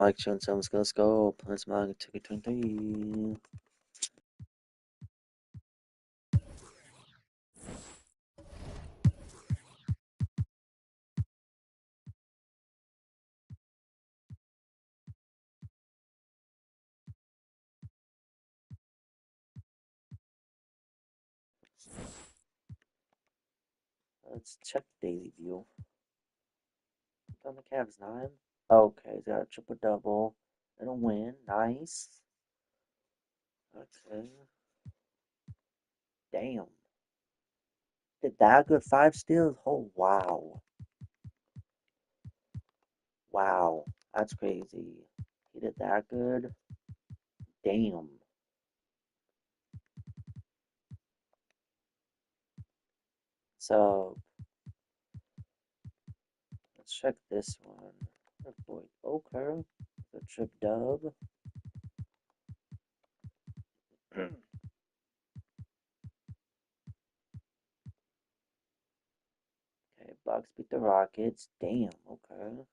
Mike Jones, let's go. Plans Nba2k23. Let's check the daily view. On the Cavs 9. Okay, he's got a triple double and a win. Nice. Okay. Damn. Did that good? 5 steals? Oh, wow. Wow. That's crazy. He did that good? Damn. So, let's check this one. Oh boy. Okay. The trip dub. Okay, Bucks beat the Rockets. Damn. Okay.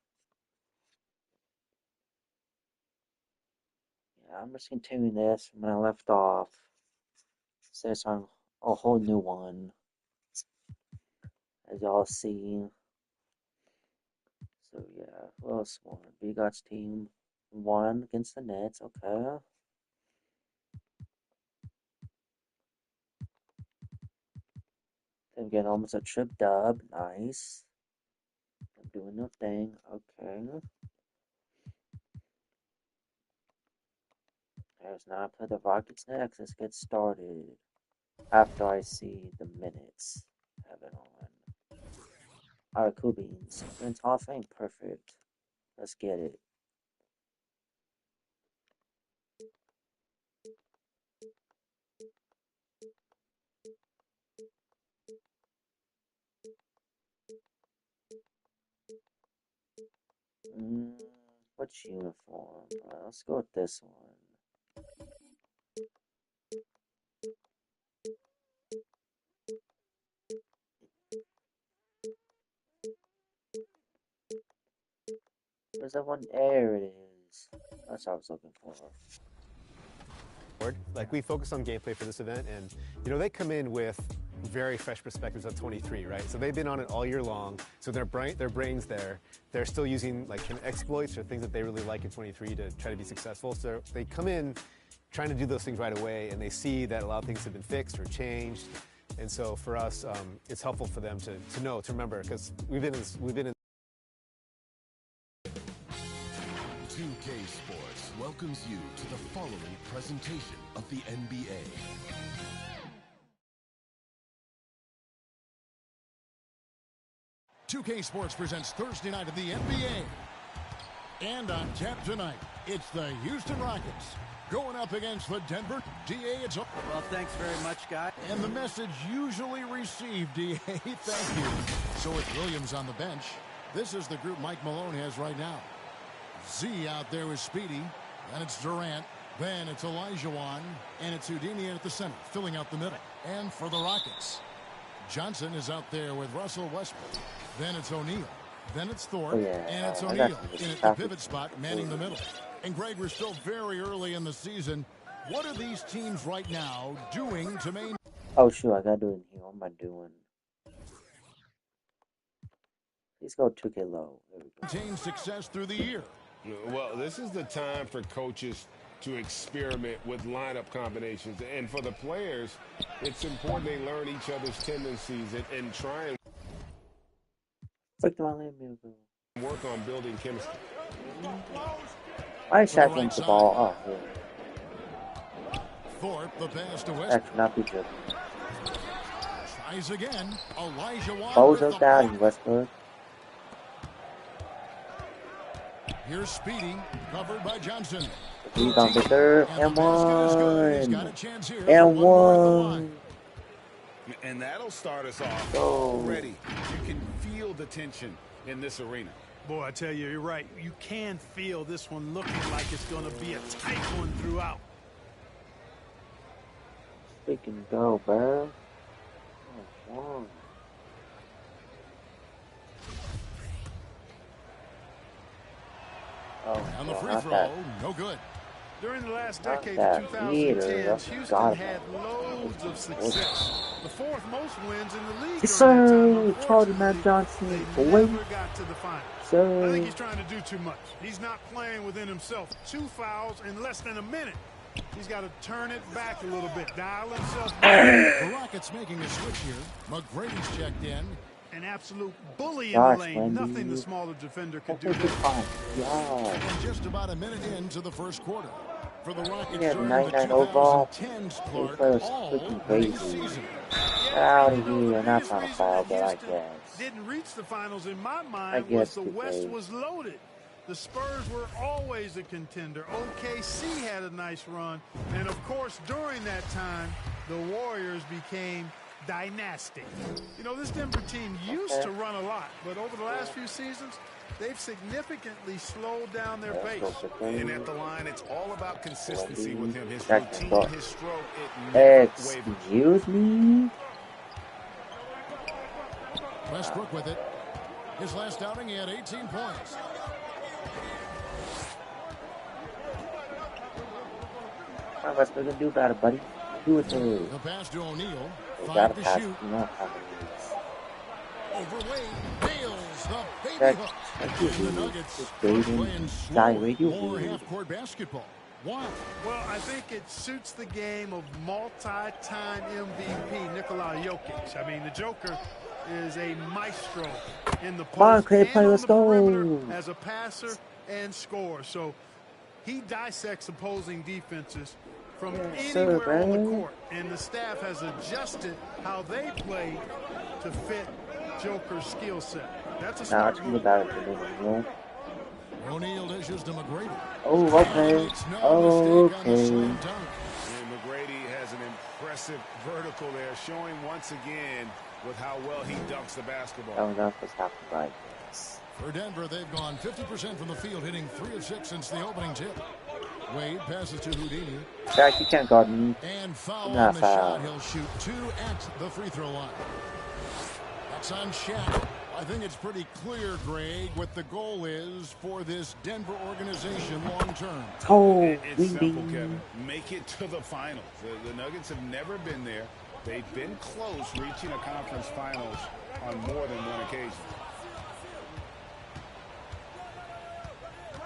Yeah, I'm just continuing this from when I left off. So it's on a whole new one, as y'all see. So yeah, who else won? Bigot's team won against the Nets. Okay. Then getting almost a trip dub. Nice. I'm doing the thing. Okay. There's now I play the Rockets next. Let's get started. After I see the minutes. Have it on. Alright, cool beans. Vince Hall of Fame. Perfect. Let's get it. Which uniform? Let's go with this one. Where's that one? There it is. That's what I was looking for. Like, we focus on gameplay for this event, and you know, they come in with very fresh perspectives of 23, right? So they've been on it all year long, so their brains there, they're still using like exploits or things that they really like in 23 to try to be successful. So they come in trying to do those things right away, and they see that a lot of things have been fixed or changed. And so for us, it's helpful for them to know, to remember, because we've been in 2K Sports welcomes you to the following presentation of the NBA. "2K Sports presents Thursday night of the NBA. And on tap tonight, it's the Houston Rockets going up against the Denver DA. It's well, thanks very much, guy. And the message usually received, DA, thank you. So it's Williams on the bench. This is the group Mike Malone has right now. Z out there with Speedy, and it's Durant. Then it's Olajuwon, and it's Houdini at the center, filling out the middle. And for the Rockets, Johnson is out there with Russell Westbrook. Then it's O'Neal. Then it's Thorpe, and it's O'Neal in at the pivot spot, manning the middle. And Greg, we're still very early in the season. What are these teams right now doing to maintain? Oh shoot, I gotta do it in here. What am I doing? Please go 2K low. There we go. Maintain success through the year. Well, this is the time for coaches to experiment with lineup combinations. And for the players, it's important they learn each other's tendencies and try and work on building chemistry. Why is Shaq right the ball? Oh, yeah. Thorpe, the pass to Westbrook. That should not be good. Tries again. Olajuwon. Bozo down, Westbrook. Here's Speedy, covered by Johnson. He's on the third, and one. And one. And that'll start us off already. You can feel the tension in this arena. Boy, I tell you, you're right. You can feel this one looking like it's going to be a tight one throughout. Freaking go, bro. Oh, Oh, And the well, free not throw, that. no good. During the last Not decade, the that heater. 2010s, I Houston forgot had about loads of success. The fourth most wins in the league Yes, during that time. sir. Charlie Matt Unfortunately, Johnson, they boy. never got to the finals. I think Sir. he's trying to do too much. He's not playing within himself. 2 fouls in less than a minute. He's got to turn it back a little bit, dial himself back. The Rockets making a switch here. McGrady's checked in. An absolute bully in the Gosh, lane. Wendy. Nothing the smaller defender could do Hopefully there. fine. Yeah. And just about a minute into the first quarter. For the Rockets Yeah, during the 99 overall. 2010s, They Clark, play was all freaking winning crazy. season. Get out And of you know, here. the Not biggest trying to reason foul, that but I Houston guess. didn't reach the finals in my I mind was guess the West because. was loaded. The Spurs were always a contender. OKC had a nice run. And, of course, during that time, the Warriors became dynastic. You know, this Denver team used to run a lot, but over the last few seasons, they've significantly slowed down their pace. And at the line, it's all about consistency with him. His That's routine, good. his stroke, it never wavers. Excuse me? Westbrook with it. His last outing, he had 18 points. What else we gonna do about it, buddy? Do it to me. The pass to O'Neal. We 5 gotta to pass. shoot. You know how many minutes. Overweight. Nails the baby Check. hook. Thank you, And the dude. Nuggets Just are dating playing guy slow, radio. more half-court basketball. Why? Well, I think it suits the game of multi-time MVP Nikola Jokic. I mean, the Joker is a maestro in the Come on, post Clay, and play, on let's the go. perimeter as a passer and scorer. So he dissects opposing defenses from Yes, sir, anywhere on the man. court. And the staff has adjusted how they play to fit Joker's skill set. That's a Now, smart it's me move. about it, you know. O'Neal dishes to McGrady. Oh, And okay. makes no mistake on the Okay. slam dunk. And McGrady has an impressive vertical there, showing once again with how well he dunks the basketball. That was off was half right. Yes. For Denver, they've gone 50% from the field, hitting 3 of 6 since the opening tip. Wade passes to Houdini. Jack, you can't guard me. And foul Nah, on the foul. shot. He'll shoot 2 at the free throw line. That's on Shaq. I think it's pretty clear, Greg, what the goal is for this Denver organization long term. Oh, It's simple, windy. Kevin. Make it to the finals. The Nuggets have never been there. They've been close reaching a conference finals on more than one occasion.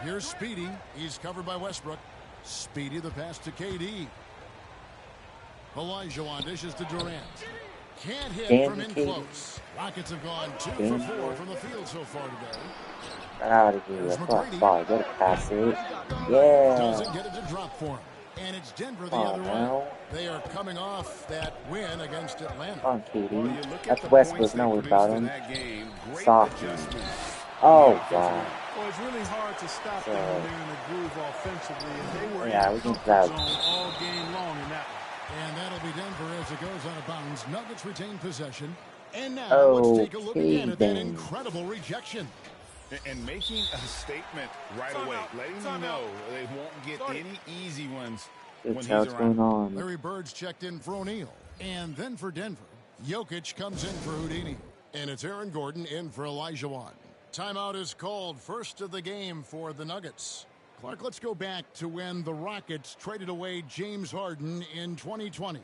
Here's Speedy. He's covered by Westbrook. Speedy, the pass to KD. Olajuwon dishes to Durant. Can't hit Damn, from in KD. close. Rockets have gone 2 Damn. for 4 from the field so far today. Out of here. There's That's what McGrady. I thought. Gotta pass it. Yeah. Doesn't get it to drop for him. And it's Denver the Come on other way. now. They are coming off that win against Atlanta. Come on, KD. Well, you look at That's the West points was they know produced about in him. that game. Great Soft. adjustments. Oh, God. Well, it's really hard to stop them when they're in the groove offensively, and they were Yeah, in we the can comfort grab. zone all game long in that one. And that'll be Denver as it goes out of bounds. Nuggets retain possession. And now let's take a look Okay, again at that then. incredible rejection. And making a statement right away, letting you know they won't get any easy ones when That's he's how it's going around. on. Larry Bird's checked in for O'Neal. And then for Denver, Jokic comes in for Houdini. And it's Aaron Gordon in for Olajuwon. Timeout is called, first of the game for the Nuggets. Clark, let's go back to when the Rockets traded away James Harden in 2020.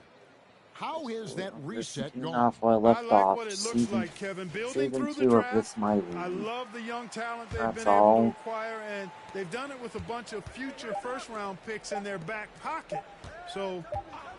How has that reset Picking gone? off where I I left like off. what it looks Season, like, Kevin. Building season through the 2 of draft. this my league. I love the young talent they've That's been able all. to acquire, and they've done it with a bunch of future first-round picks in their back pocket. So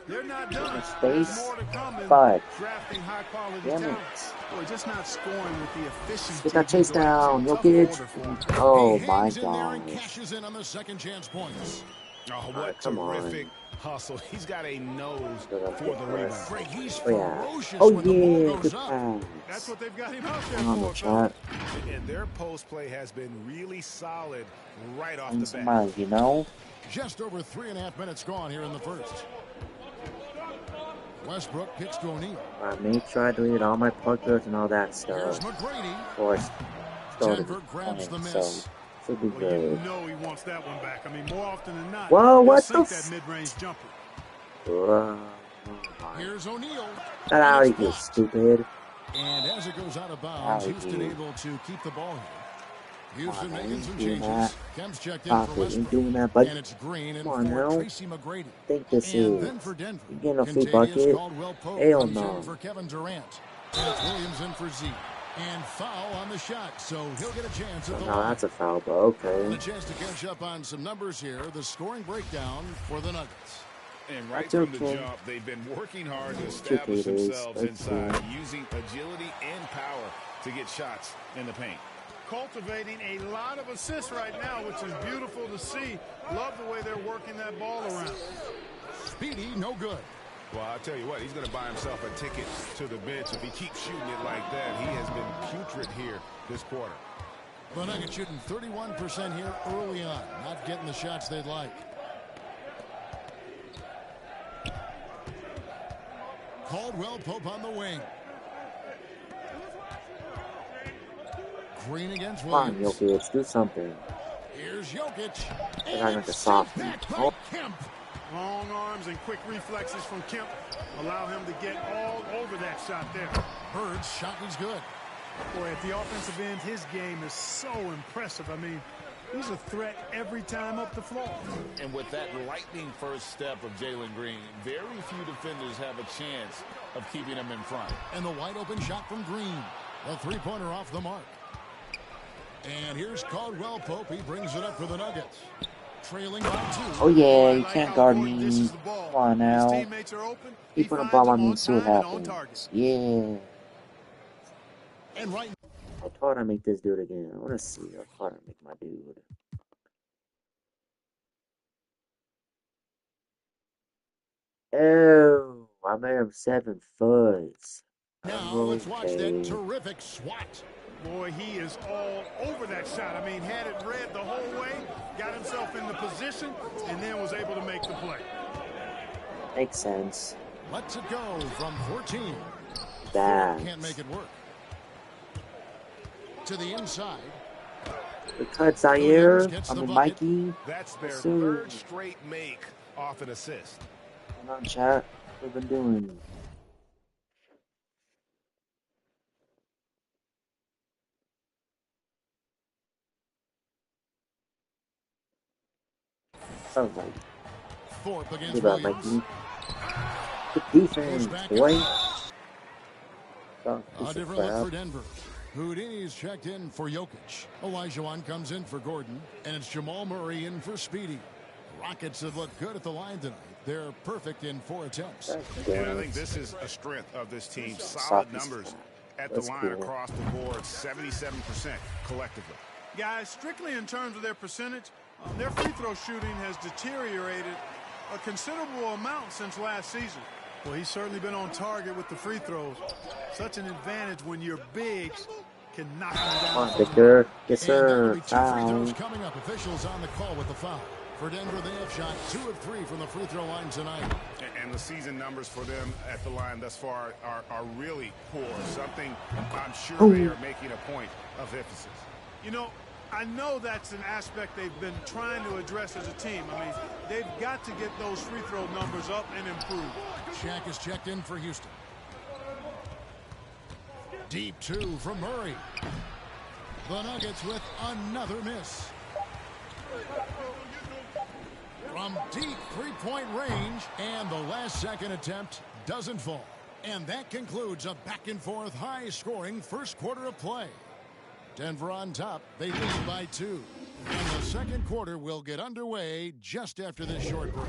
they're not done. There's Space, more to come in but drafting high-quality damn talent. it. Boy, just not scoring with the efficiency. Get that chase he'd like to down. see. You'll Tough get order for him. it. Oh He my hangs in there and gosh. cashes in on the second chance points. Oh, what Alright, come on. terrific hustle. He's got a nose Good for the rebound. Greg, he's Oh yeah. ferocious Oh when the ball yeah. goes Good up. pass. That's what they've got him out there Come on, for, the fellas. chat. And their post play has been really solid right off And the bat. smile, you know. Just over 3.5 minutes gone here in the first. Westbrook kicks to O'Neal. I made sure I deleted all my plugins and all that Here's stuff. McGrady. Of course, started Denver grabs the playing, miss. so should be Well, you good. know he wants that one back. I mean, more often than not, Whoa, he'll what sink the that mid-range jumper. Whoa. Here's O'Neal. Get out And of here, it's blocked. stupid. And as it goes out of bounds, Outta Houston here. able to keep the ball here. Houston I making ain't some doing changes. that. Kemp's checked in for Pocket ain't Westbrook. doing that, but And it's Green in come on for now. Tracy McGrady. Think this And is. then for Denver, You getting a free Contagious bucket? Caldwell Pope Hell comes in no. for Kevin Durant. And it's Williams in for Z. And foul on the shot, so he'll get a chance at the No, line. that's a foul, but And okay. a chance to catch up on some numbers here. The scoring breakdown for the Nuggets. And right That's from the okay. jump, they've been working hard to 2K establish it is. themselves That's inside, cool. using agility and power to get shots in the paint. Cultivating a lot of assists right now, which is beautiful to see. Love the way they're working that ball around. Speedy, no good. Well, I'll tell you what, he's going to buy himself a ticket to the bench. If he keeps shooting it like that, he has been putrid here this quarter. The Nuggets shooting 31% here early on. Not getting the shots they'd like. Caldwell Pope on the wing. Green against Come on, Williams. Jokic, do something. Here's Jokic. And I got the softy. Oh. Kemp. Long arms and quick reflexes from Kemp allow him to get all over that shot there. Bird's shot is good. Boy, at the offensive end, his game is so impressive. I mean, he's a threat every time up the floor. And with that lightning first step of Jalen Green, very few defenders have a chance of keeping him in front. And the wide open shot from Green. A three-pointer off the mark. And here's Caldwell Pope. He brings it up for the Nuggets. Trailing by 2. Oh yeah, I you like can't how guard Gordon dishes me. the ball. Come on His now. teammates are open. He Keep putting the finds ball on them me on and see what time and on happens. target. Yeah. And right I thought I'd make this dude again. I want to see. I thought I'd make my dude. Oh, I made him 7 foot. now, let's watch that Okay. terrific swat. Boy, he is all over that shot. I mean, had it read the whole way, got himself in the position, and then was able to make the play. Makes sense. Lets it go from 14. That. Can't make it work. To the inside. The cut Zaire. Gets I the mean, bucket. Mikey. That's their So- third straight make off an assist. Come on, chat. What have been doing? Sounds like Fourth think against about Williams. Mikey. Good defense, boy. Oh, A piece of different look for crap. Denver. Houdini's checked in for Jokic. Olajuwon comes in for Gordon. And it's Jamal Murray in for Speedy. Rockets have looked good at the line tonight. They're perfect in 4 attempts. And I think this is a strength of this team. Solid Soft numbers spot. at the That's line cool. across the board, 77% collectively. Guys, strictly in terms of their percentage, their free throw shooting has deteriorated a considerable amount since last season. Well, he's certainly been on target with the free throws. Such an advantage when your bigs can knock them down. Come on, from the Victor. Yes, And that'll sir. be 2 free throws Foul. coming up. Officials on the call with the foul. For Denver, they have shot 2 of 3 from the free throw line tonight. And the season numbers for them at the line thus far are really poor. Something I'm sure they are making a point of emphasis. You know, I know that's an aspect they've been trying to address as a team. I mean, they've got to get those free throw numbers up and improve. Shaq is checked in for Houston. Deep 2 from Murray. The Nuggets with another miss. From deep three-point range, and the last second attempt doesn't fall. And that concludes a back-and-forth high-scoring first quarter of play. Denver on top. They lead by 2. And the second quarter will get underway just after this short break.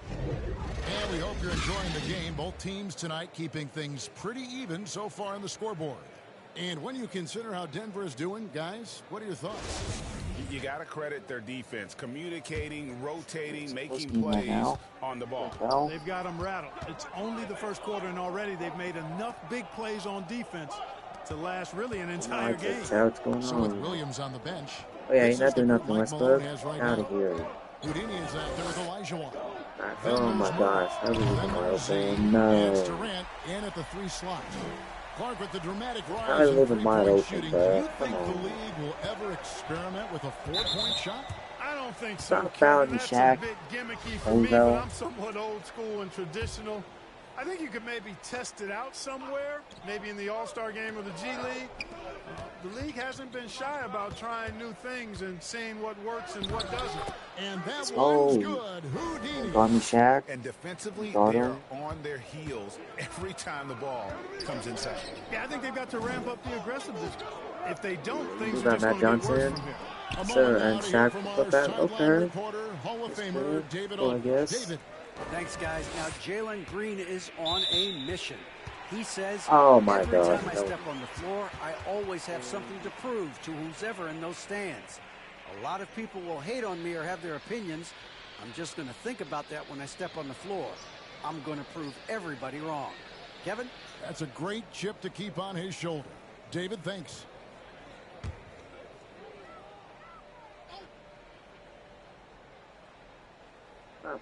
And we hope you're enjoying the game. Both teams tonight keeping things pretty even so far on the scoreboard. And when you consider how Denver is doing, guys, what are your thoughts? You got to credit their defense, communicating, rotating, making Supposed to be right plays now. on the ball. Well, They've got them rattled. It's only the first quarter, and already they've made enough big plays on defense to last really an entire game. what's going So with on? Williams on the bench. Oh yeah, this you're is not doing the nothing, group Mike Westbrook. Malone has right Out now. of here. Houdini is out there with Olajuwon. Oh my gosh, that was even Then more there's Z, open. and it's No. Durant in at the 3 slot. Clark with the dramatic I rise in live in wide three-point open, shooting. bro. Do you Come think the on. league will ever experiment with a 4-point shot? I don't think so. Stop fouling me, That's Shaq. a bit gimmicky for me, but Bozo. I'm somewhat old school and traditional. I think you could maybe test it out somewhere, maybe in the All-Star game or the G League. The league hasn't been shy about trying new things and seeing what works and what doesn't. And that Oh, one's good. Houdini. got me, Shaq. And defensively, Got they are him. on their heels every time the ball comes inside. Yeah, I think they've got to ramp up the aggressiveness. If they don't, things We are got just Matt going to get worse Johnson. from here. A Sir, moment and out here Shaq from our put that. sideline Okay. reporter, Hall of That's Famer good. David Cool, I Aldridge. guess. David. Thanks, guys. Now, Jalen Green is on a mission. He says, Oh my every God, time I no. step on the floor, I always have something to prove to who's ever in those stands. A lot of people will hate on me or have their opinions. I'm just going to think about that when I step on the floor. I'm going to prove everybody wrong. Kevin? That's a great chip to keep on his shoulder. David, thanks.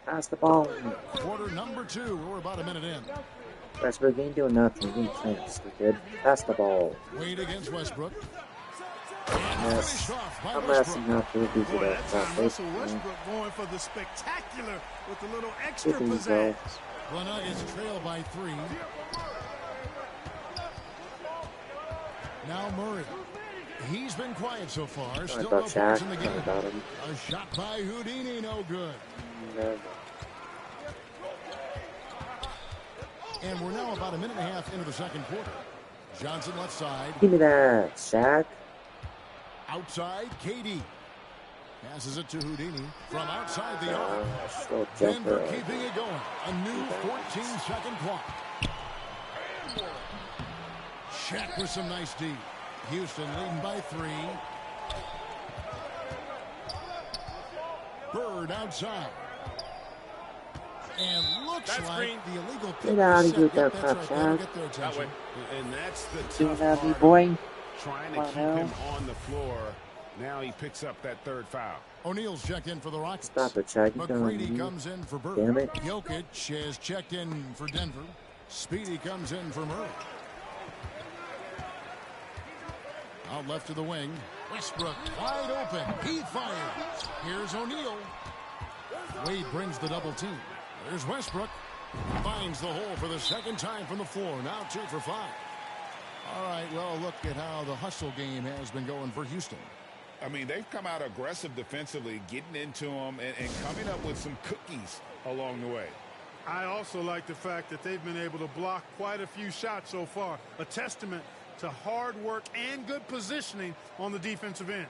Pass the ball. Quarter number 2. We're about a minute in. Westbrook ain't doing nothing. He can't, stupid. Pass the ball. Wade against Westbrook. Yes. Off by I'm Westbrook. messing up. We'll be Boy, good that at time that. Russell Westbrook going for the spectacular with a little extra There you pizzazz. go. The Nuggets trail by 3. Now Murray. He's been quiet so far. Sorry Still about no Shaq. points in the Sorry game. about him. A shot by Houdini, no good. No. And we're now about a minute and a half into the second quarter. Johnson left side. Give me that, Shaq. Outside, KD. Passes it to Houdini from outside the arc. Slow Denver jumper. keeping it going. A new 14-second clock. Shaq with some nice D. Houston leading by 3. Bird outside. And looks like the illegal pick Get out was of here set. with that Yep, crap, that's right. That'll Shaq. get their That way. attention. And that's the Do tough that, me part boy. of trying to Come on keep now. him on the floor. Now he picks up that third foul. O'Neal's checked in for the Rockets. Stop it, Shaq. You McGrady don't comes in for Bird. Damn it. Jokic has checked in for Denver. Speedy comes in for Murray. Out left to the wing. Westbrook wide open. He fires. Here's O'Neal. Wade brings the double team. There's Westbrook. Finds the hole for the second time from the floor. Now 2 for 5. All right, well, look at how the hustle game has been going for Houston. I mean, they've come out aggressive defensively, getting into them and coming up with some cookies along the way. I also like the fact that they've been able to block quite a few shots so far. A testament to hard work and good positioning on the defensive end.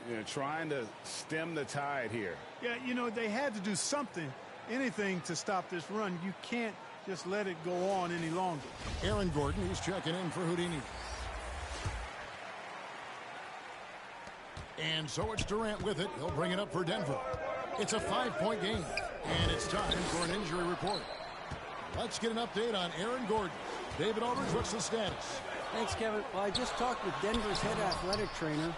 You know, trying to stem the tide here. Yeah, you know, they had to do something, anything to stop this run. You can't just let it go on any longer. Aaron Gordon, he's checking in for Houdini. And so it's Durant with it. He'll bring it up for Denver. It's a 5-point game. And it's time for an injury report. Let's get an update on Aaron Gordon. David Aldridge, what's the status? Thanks, Kevin. Well, I just talked with Denver's head athletic trainer,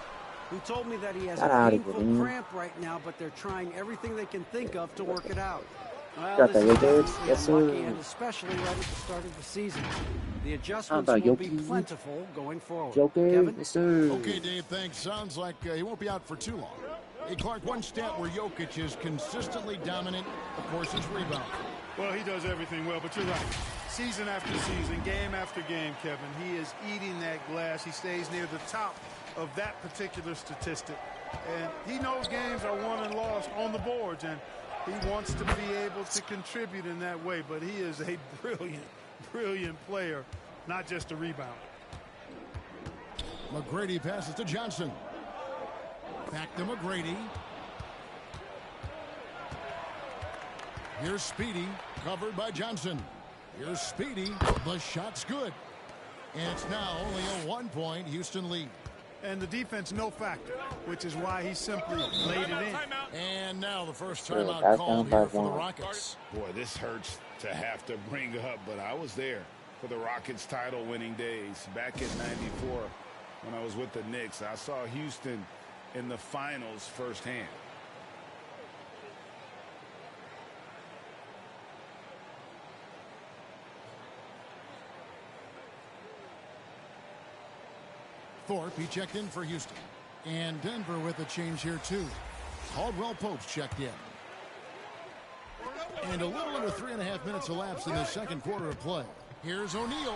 who told me that he has Get a out of painful here. cramp right now, but they're trying everything they can think of to work it out. Well, Got this that, is Jokic? obviously Yes, unlucky, sir. and especially right at the start of the season. The adjustments about will be Jokic? plentiful going forward. Joker, Kevin? yes, sir. Okay, Dave, thanks. Sounds like he won't be out for too long. Hey, Clark, one stat where Jokic is consistently dominant, of course, is rebound. Well, he does everything well, but you're right. Season after season, game after game, Kevin, he is eating that glass. He stays near the top of that particular statistic. And he knows games are won and lost on the boards, and he wants to be able to contribute in that way. But he is a brilliant, brilliant player, not just a rebounder. McGrady passes to Johnson. Back to McGrady. Here's Speedy, covered by Johnson. Here's Speedy. The shot's good. And it's now only a 1-point Houston lead. And the defense no factor, which is why he simply laid it in. And now the first Sure, timeout back called down by here for the one. Rockets. Boy, this hurts to have to bring up, but I was there for the Rockets title winning days back in '94 when I was with the Knicks. I saw Houston in the finals firsthand. Thorpe, he checked in for Houston. And Denver with a change here, too. Caldwell Pope's checked in. And a little under 3.5 minutes elapsed in the second quarter of play. Here's O'Neal.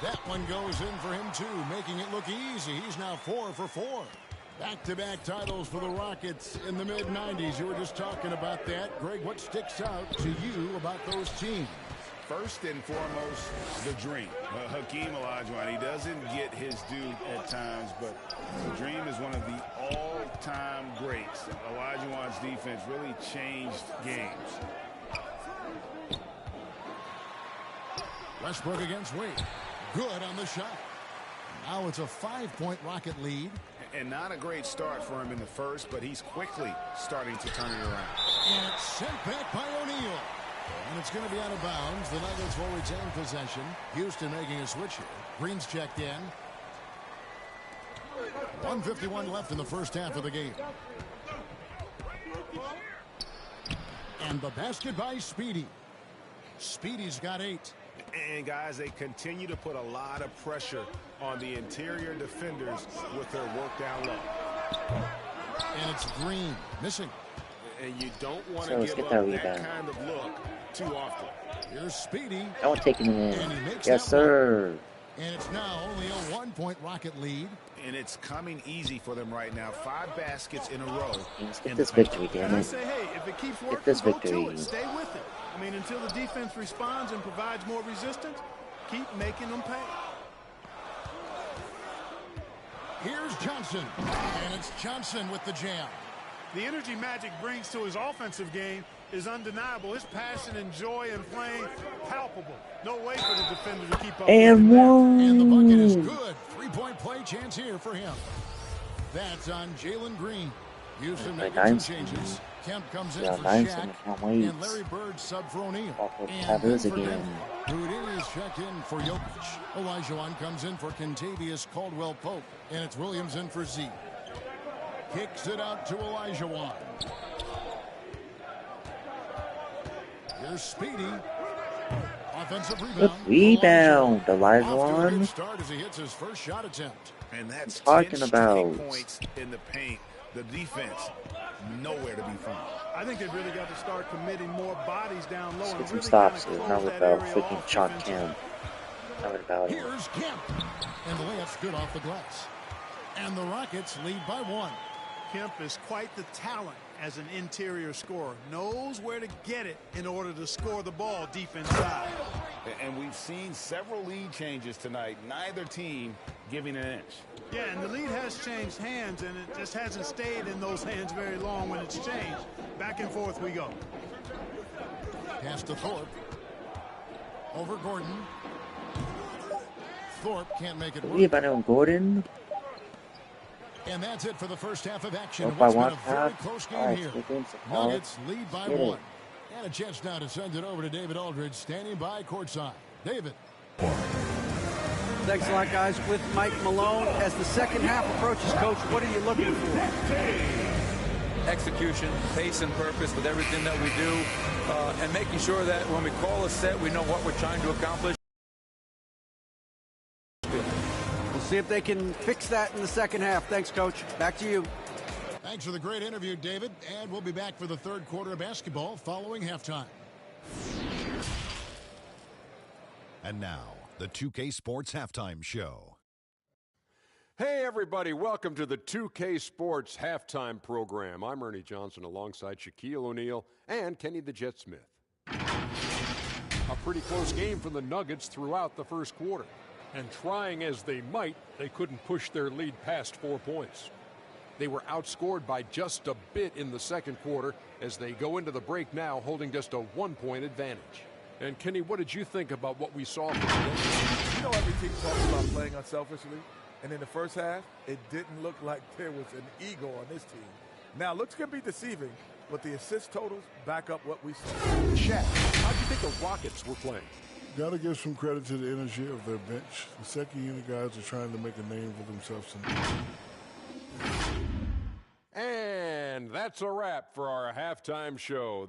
That one goes in for him, too, making it look easy. He's now 4 for 4. Back-to-back titles for the Rockets in the mid-90s. You were just talking about that. Greg, what sticks out to you about those teams? First and foremost, the dream. Hakeem Olajuwon, he doesn't get his due at times, but the dream is one of the all-time greats. Olajuwon's defense really changed games. Westbrook against Wade. Good on the shot. Now it's a 5-point Rocket lead. And not a great start for him in the first, but he's quickly starting to turn it around. And it's sent back by O'Neal. And it's going to be out of bounds. The Nuggets will retain possession. Houston making a switch here. Green's checked in. 1:51 left in the first half of the game. And the basket by Speedy. Speedy's got 8. And, guys, they continue to put a lot of pressure on the interior defenders with their work down low. And it's Green missing. And you don't want So to let's give get up that that rebound. kind of look too often. Here's Speedy. I want to take him And in. he makes Yes, that one. sir. And it's now only a 1-point Rocket lead. And it's coming easy for them right now. 5 baskets in a row. Let's get this victory, damn And I it. say, hey, if it keeps Get working, this go victory. to it. Stay with it. I mean, until the defense responds and provides more resistance, keep making them pay. Here's Johnson. And it's Johnson with the jam. The energy Magic brings to his offensive game is undeniable. His passion and joy in playing, palpable. No way for the defender to keep up And with him. one. And the bucket is good. 3-point play chance here for him. That's on Jalen Green. Houston Play making some 9. changes. Kemp comes in Yeah, for 9, Shaq. can't wait. And Larry Bird sub for O'Neal. Talk And about then this for again. Denver, Houdini's checked in for Jokic. Olajuwon comes in for Kentavious Caldwell-Pope. And it's Williams in for Z. Kicks it out to Olajuwon. Here's Speedy. Offensive Good rebound. rebound, Off to a good Olajuwon. start as he hits his first shot attempt. And that's talking 10 straight about. points in the paint. The defense, nowhere to be found. I think they've really got to start committing more bodies down low. Let's and get some really stops kinda here. close Not that about area freaking off Chalk defensively. Camp. Not about it. Here's Kemp. And the layup's good off the glass. And the Rockets lead by 1. Kemp is quite the talent as an interior scorer. Knows where to get it in order to score the ball defense side. And we've seen several lead changes tonight. Neither team giving an inch. Yeah, and the lead has changed hands, and it just hasn't stayed in those hands very long when it's changed. Back and forth we go. Pass to Thorpe. Over Gordon. Thorpe can't make it work. Rebound on Gordon. And that's it for the first half of action. Up by What's been one a very half. close game All right, here. so games to call. Nuggets lead by Get it. 1. And a chance now to send it over to David Aldridge, standing by courtside. David. Thanks a lot, guys. With Mike Malone, as the second half approaches, Coach, what are you looking for? Execution, pace, and purpose with everything that we do, and making sure that when we call a set, we know what we're trying to accomplish. We'll see if they can fix that in the second half. Thanks, Coach. Back to you. Thanks for the great interview, David. And we'll be back for the third quarter of basketball following halftime. And now, the 2K Sports Halftime Show. Hey, everybody. Welcome to the 2K Sports Halftime Program. I'm Ernie Johnson alongside Shaquille O'Neal and Kenny the Jet Smith. A pretty close game for the Nuggets throughout the first quarter. And trying as they might, they couldn't push their lead past 4 points. They were outscored by just a bit in the second quarter as they go into the break now holding just a 1-point advantage. And Kenny, what did you think about what we saw from the Nuggets? You know, every team talks about playing unselfishly, and in the first half, it didn't look like there was an ego on this team. Now, looks can be deceiving, but the assist totals back up what we saw. Shaq, how do you think the Rockets were playing? Got to give some credit to the energy of their bench. The second unit guys are trying to make a name for themselves tonight. And that's a wrap for our halftime show.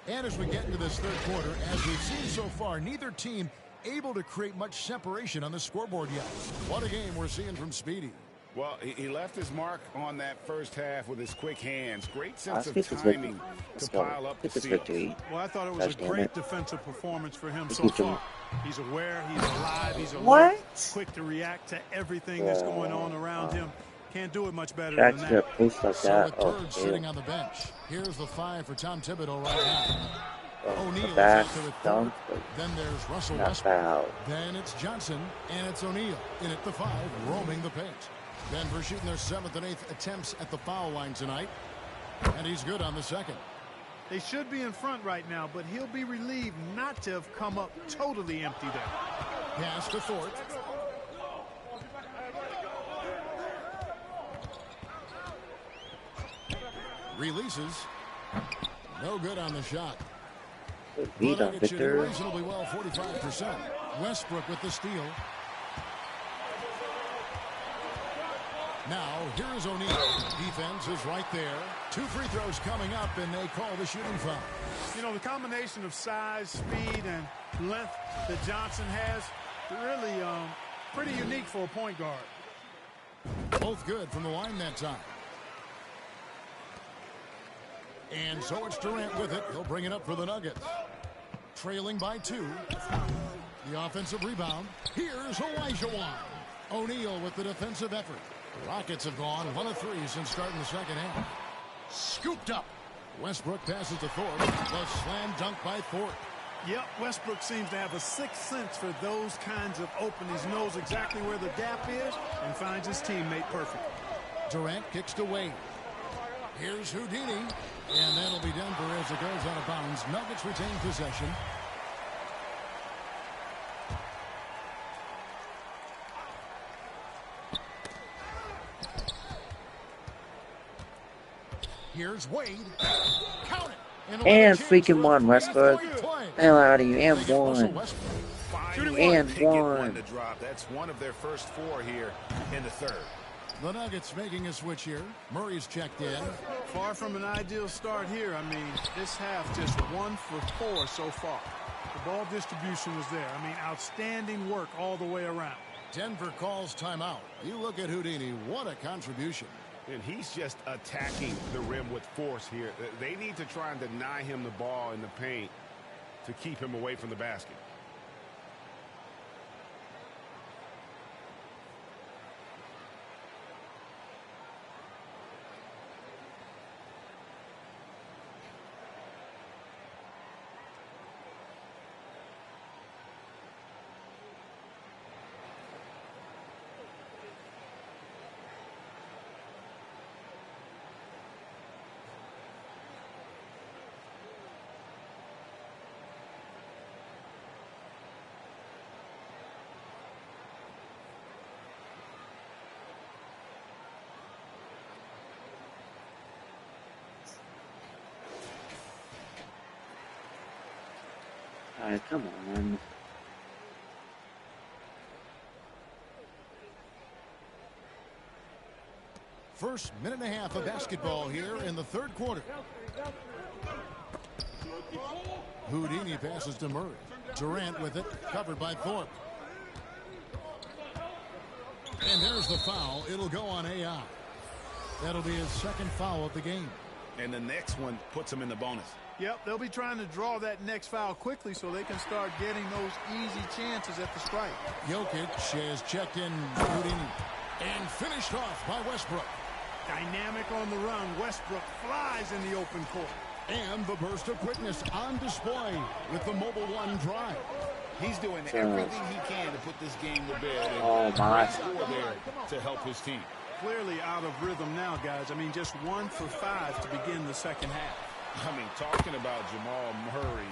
And as we get into this third quarter, as we've seen so far, neither team able to create much separation on the scoreboard yet. What a game we're seeing from Speedy. Well, he left his mark on that first half with his quick hands. Great sense Let's of get this timing victory. Let's to go. pile up Get the this steals. victory. Well, I thought it was Gosh, a damn great it. defensive performance for him We so keep them- far. He's aware, he's alive, he's alert, What? quick to react to everything that's going on around him. Can't do it much better Jack than to that. post like So that. with Oh, Bird ew. sitting on the bench, here's the 5 for Tom Thibodeau right now. Oh, O'Neal the is back out there at dunk, third. Then there's Russell not Westbrook. foul. Then it's Johnson, and it's O'Neal in at the 5, roaming the paint. Denver shooting their 7th and 8th attempts at the foul line tonight, and he's good on the second. They should be in front right now, but he'll be relieved not to have come up totally empty there. Pass to Thorpe. Releases. No good on the shot. Good beat on Nuggets shooting Victor. reasonably well, 45%. Westbrook with the steal. Now, here is O'Neal. Defense is right there. 2 free throws coming up, and they call the shooting foul. You know, the combination of size, speed, and length that Johnson has, really pretty unique for a point guard. Both good from the line that time. And so it's Durant with it. He'll bring it up for the Nuggets. Trailing by 2. The offensive rebound. Here's Elijah Wan. O'Neal with the defensive effort. The Rockets have gone 1 of 3 since starting the second half. Scooped up. Westbrook passes to Thorpe. The slam dunk by Thorpe. Yep, Westbrook seems to have a sixth sense for those kinds of openings. Knows exactly where the gap is and finds his teammate perfect. Durant kicks to Wade. Here's Houdini. And that'll be Denver as it goes out of bounds. Nuggets retain possession. Here's Wade. Count it. And freaking one, Westbrook. Hell out of you. And one. And one. To drop. That's one of their first 4 here in the third. The Nuggets making a switch here. Murray's checked in. Far from an ideal start here. I mean, this half just 1 for 4 so far. The ball distribution was there. I mean, outstanding work all the way around. Denver calls timeout. You look at Houdini. What a contribution. And he's just attacking the rim with force here. They need to try and deny him the ball in the paint to keep him away from the basket. Alright, come on. First minute and a half of basketball here in the third quarter. Houdini passes to Murray. Durant with it, covered by Thorpe. And there's the foul. It'll go on AI. That'll be his second foul of the game. And the next one puts him in the bonus. Yep, they'll be trying to draw that next foul quickly so they can start getting those easy chances at the strike. Jokic has checked in Houdini and finished off by Westbrook. Dynamic on the run. Westbrook flies in the open court. And the burst of quickness on display with the Mobile One drive. He's doing everything he can to put this game to bed. And Oh, my. score there to help his team. Clearly out of rhythm now, guys. I mean, just 1 for 5 to begin the second half. I mean, talking about Jamal Murray,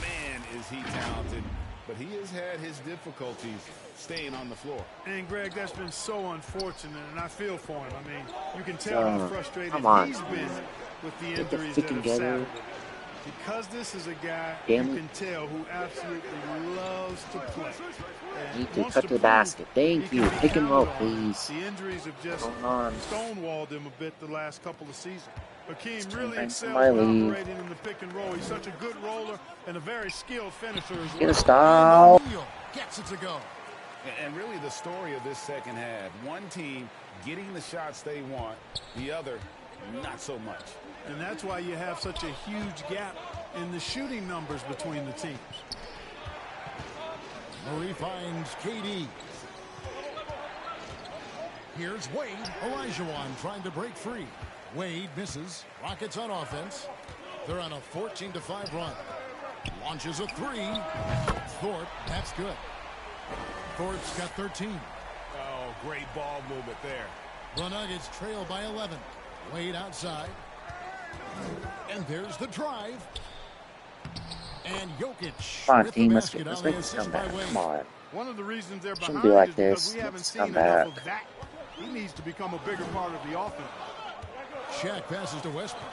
man, is he talented. But he has had his difficulties staying on the floor. And, Greg, that's been so unfortunate, and I feel for him. I mean, you can tell how frustrated come on. he's been with the Get the injuries that freaking have getter. saddled him. Because this is a guy Damn you it. can tell who absolutely loves to play. I need to cut to the basket. Thank you. Pick and roll, please. The injuries have just Hold on. stonewalled him a bit the last couple of seasons. Hakeem really Turn excels my when lead. operating in the pick and roll. He's such a good roller and a very skilled finisher as well. Get a stop. Gets it to go. And really the story of this second half, one team getting the shots they want, the other not so much. And that's why you have such a huge gap in the shooting numbers between the teams. Murray finds KD. Here's Wade. Olajuwon trying to break free. Wade misses. Rockets on offense. They're on a 14-5 run. Launches a three. Thorpe, that's good. Thorpe's got 13. Oh, great ball movement there. The Nuggets trail by 11. Wade outside. And there's the drive. And Jokic. Come on, with team. the Let's basket make on the this assist come back. by Wade. Come on. One of the reasons they're Shouldn't behind be like is because this. we haven't Let's seen come enough back. of that. He needs to become a bigger part of the offense. Shaq passes to Westbrook.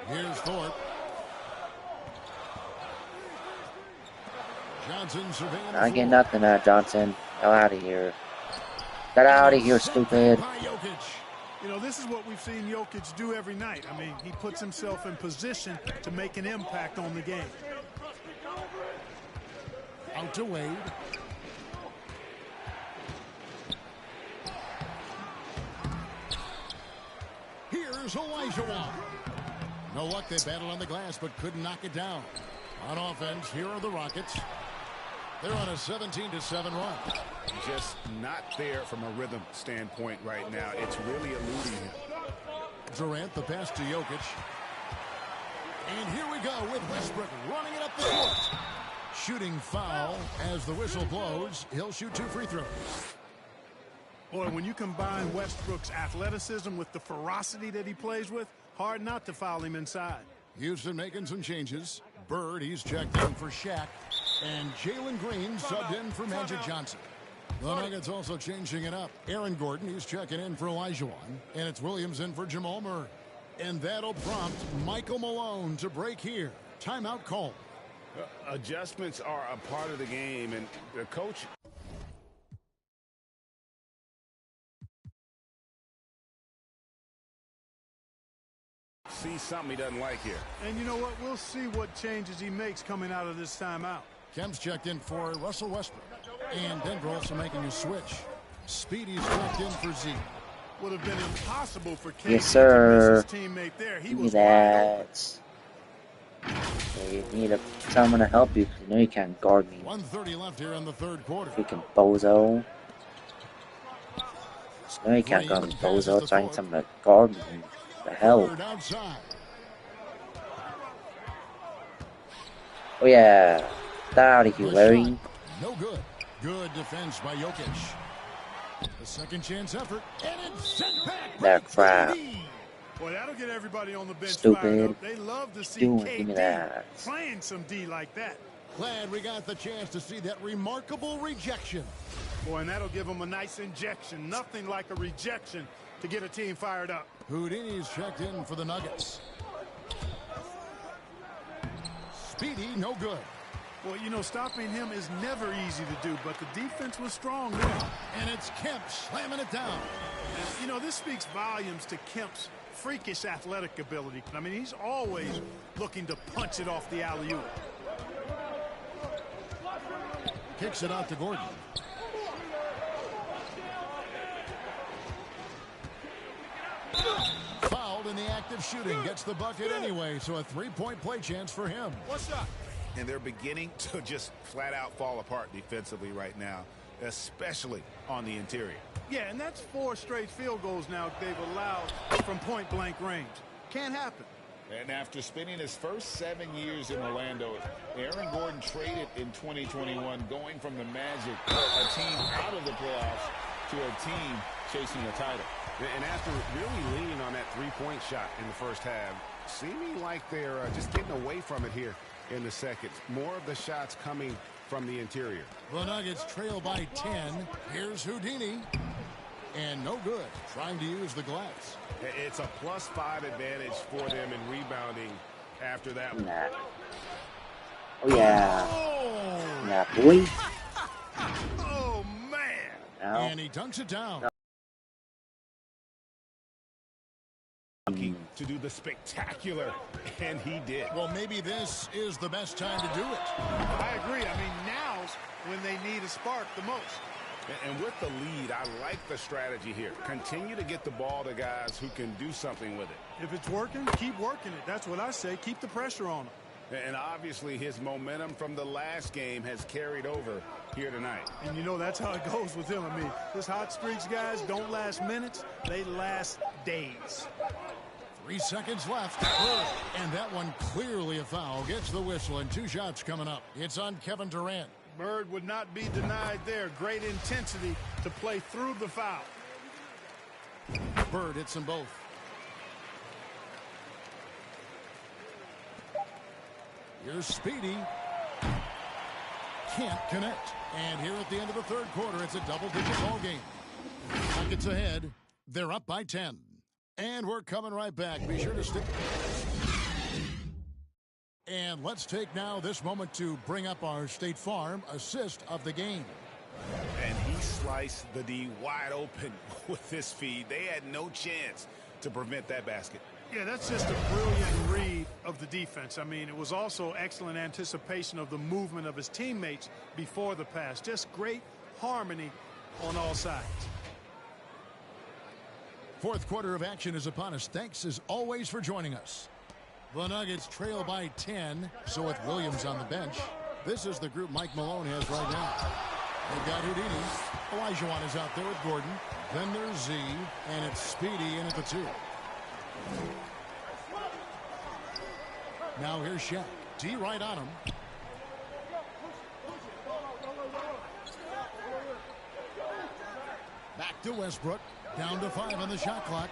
Here's Thorpe. Johnson surveying the I get floor. nothing out of Johnson. Get out of here. Get out of here, stupid. By Jokic. You know, this is what we've seen Jokic do every night. I mean, he puts himself in position to make an impact on the game. Out to Wade. Here's Olajuwon. No luck, they battled on the glass, but couldn't knock it down. On offense, here are the Rockets. They're on a 17-7 run. Just not there from a rhythm standpoint right now. It's really eluding him. Durant, the pass to Jokic. And here we go with Westbrook running it up the court. Shooting foul as the whistle blows. He'll shoot 2 free throws. Boy, when you combine Westbrook's athleticism with the ferocity that he plays with, hard not to foul him inside. Houston making some changes. Bird, he's checked in for Shaq. And Jalen Green subbed in for Magic Johnson. The Nuggets also changing it up. Aaron Gordon, he's checking in for Olajuwon. And it's Williams in for Jamal Murray. And that'll prompt Michael Malone to break here. Timeout call. Adjustments are a part of the game, and the coach... sees something he doesn't like here. And you know what? We'll see what changes he makes coming out of this timeout. Kemp's checked in for Russell Westbrook. And Denver also making a switch. Speedy's checked in for Z. Would have been impossible for KD Yes, sir. to miss his teammate there. He Give me was wide open. that. You need someone to help you because you know you can't guard me. 1:30 left here in the third quarter. Freaking bozo. You know you can't guard me, bozo. Trying someone to guard me. The hell? Third outside. Oh yeah. Get out of here, Larry. No good. Good defense by Jokic. The second chance effort. And it's sent back. That crap. Boy, that'll get everybody on the bench Stupid. fired up. They love to see Give me KD that. playing some D like that. Glad we got the chance to see that remarkable rejection. Boy, and that'll give them a nice injection. Nothing like a rejection to get a team fired up. Houdini's checked in for the Nuggets. Speedy, no good. Well, you know, stopping him is never easy to do, but the defense was strong there. And it's Kemp slamming it down. And, you know, this speaks volumes to Kemp's freakish athletic ability. I mean, he's always looking to punch it off the alley-oop. Kicks it out to Gordon. Fouled in the act of shooting. Gets the bucket anyway, so a three-point play chance for him. What's up? And they're beginning to just flat out fall apart defensively right now, especially on the interior. Yeah, and that's 4 straight field goals now they've allowed from point-blank range. Can't happen. And after spending his first 7 years in Orlando, Aaron Gordon traded in 2021, going from the Magic, a team out of the playoffs, to a team chasing a title. And after really leaning on that three-point shot in the first half, seeming like they're just getting away from it here in the second. More of the shots coming from the interior. The Nuggets trail by 10. Here's Houdini. And no good. Trying to use the glass. It's a +5 advantage for them in rebounding after that one. Nah. Oh yeah. Oh! Yeah, boy. Oh, man! Now. And he dunks it down. To do the spectacular, and he did. Well, maybe this is the best time to do it. I agree. I mean, now's when they need a spark the most. And with the lead, I like the strategy here. Continue to get the ball to guys who can do something with it. If it's working, keep working it. That's what I say. Keep the pressure on them. And obviously his momentum from the last game has carried over here tonight. And you know that's how it goes with him. I mean, his hot streaks, guys, don't last minutes. They last days. 3 seconds left. And that one clearly a foul. Gets the whistle and 2 shots coming up. It's on Kevin Durant. Bird would not be denied there. Great intensity to play through the foul. Bird hits them both. Here's Speedy. Can't connect. And here at the end of the third quarter, it's a double-digit ball game. Rockets ahead. They're up by 10. And we're coming right back. Be sure to stick. And let's take now this moment to bring up our State Farm assist of the game. And he sliced the D wide open with this feed. They had no chance to prevent that basket. Yeah, that's just a brilliant read of the defense. I mean, it was also excellent anticipation of the movement of his teammates before the pass. Just great harmony on all sides. Fourth quarter of action is upon us. Thanks as always for joining us. The Nuggets trail by 10, so with Williams on the bench. This is the group Mike Malone has right now. They've got Houdini. Olajuwon is out there with Gordon. Then there's Z, and it's Speedy in at the 2. Now here's Shaq. D right on him. Back to Westbrook. Down to 5 on the shot clock.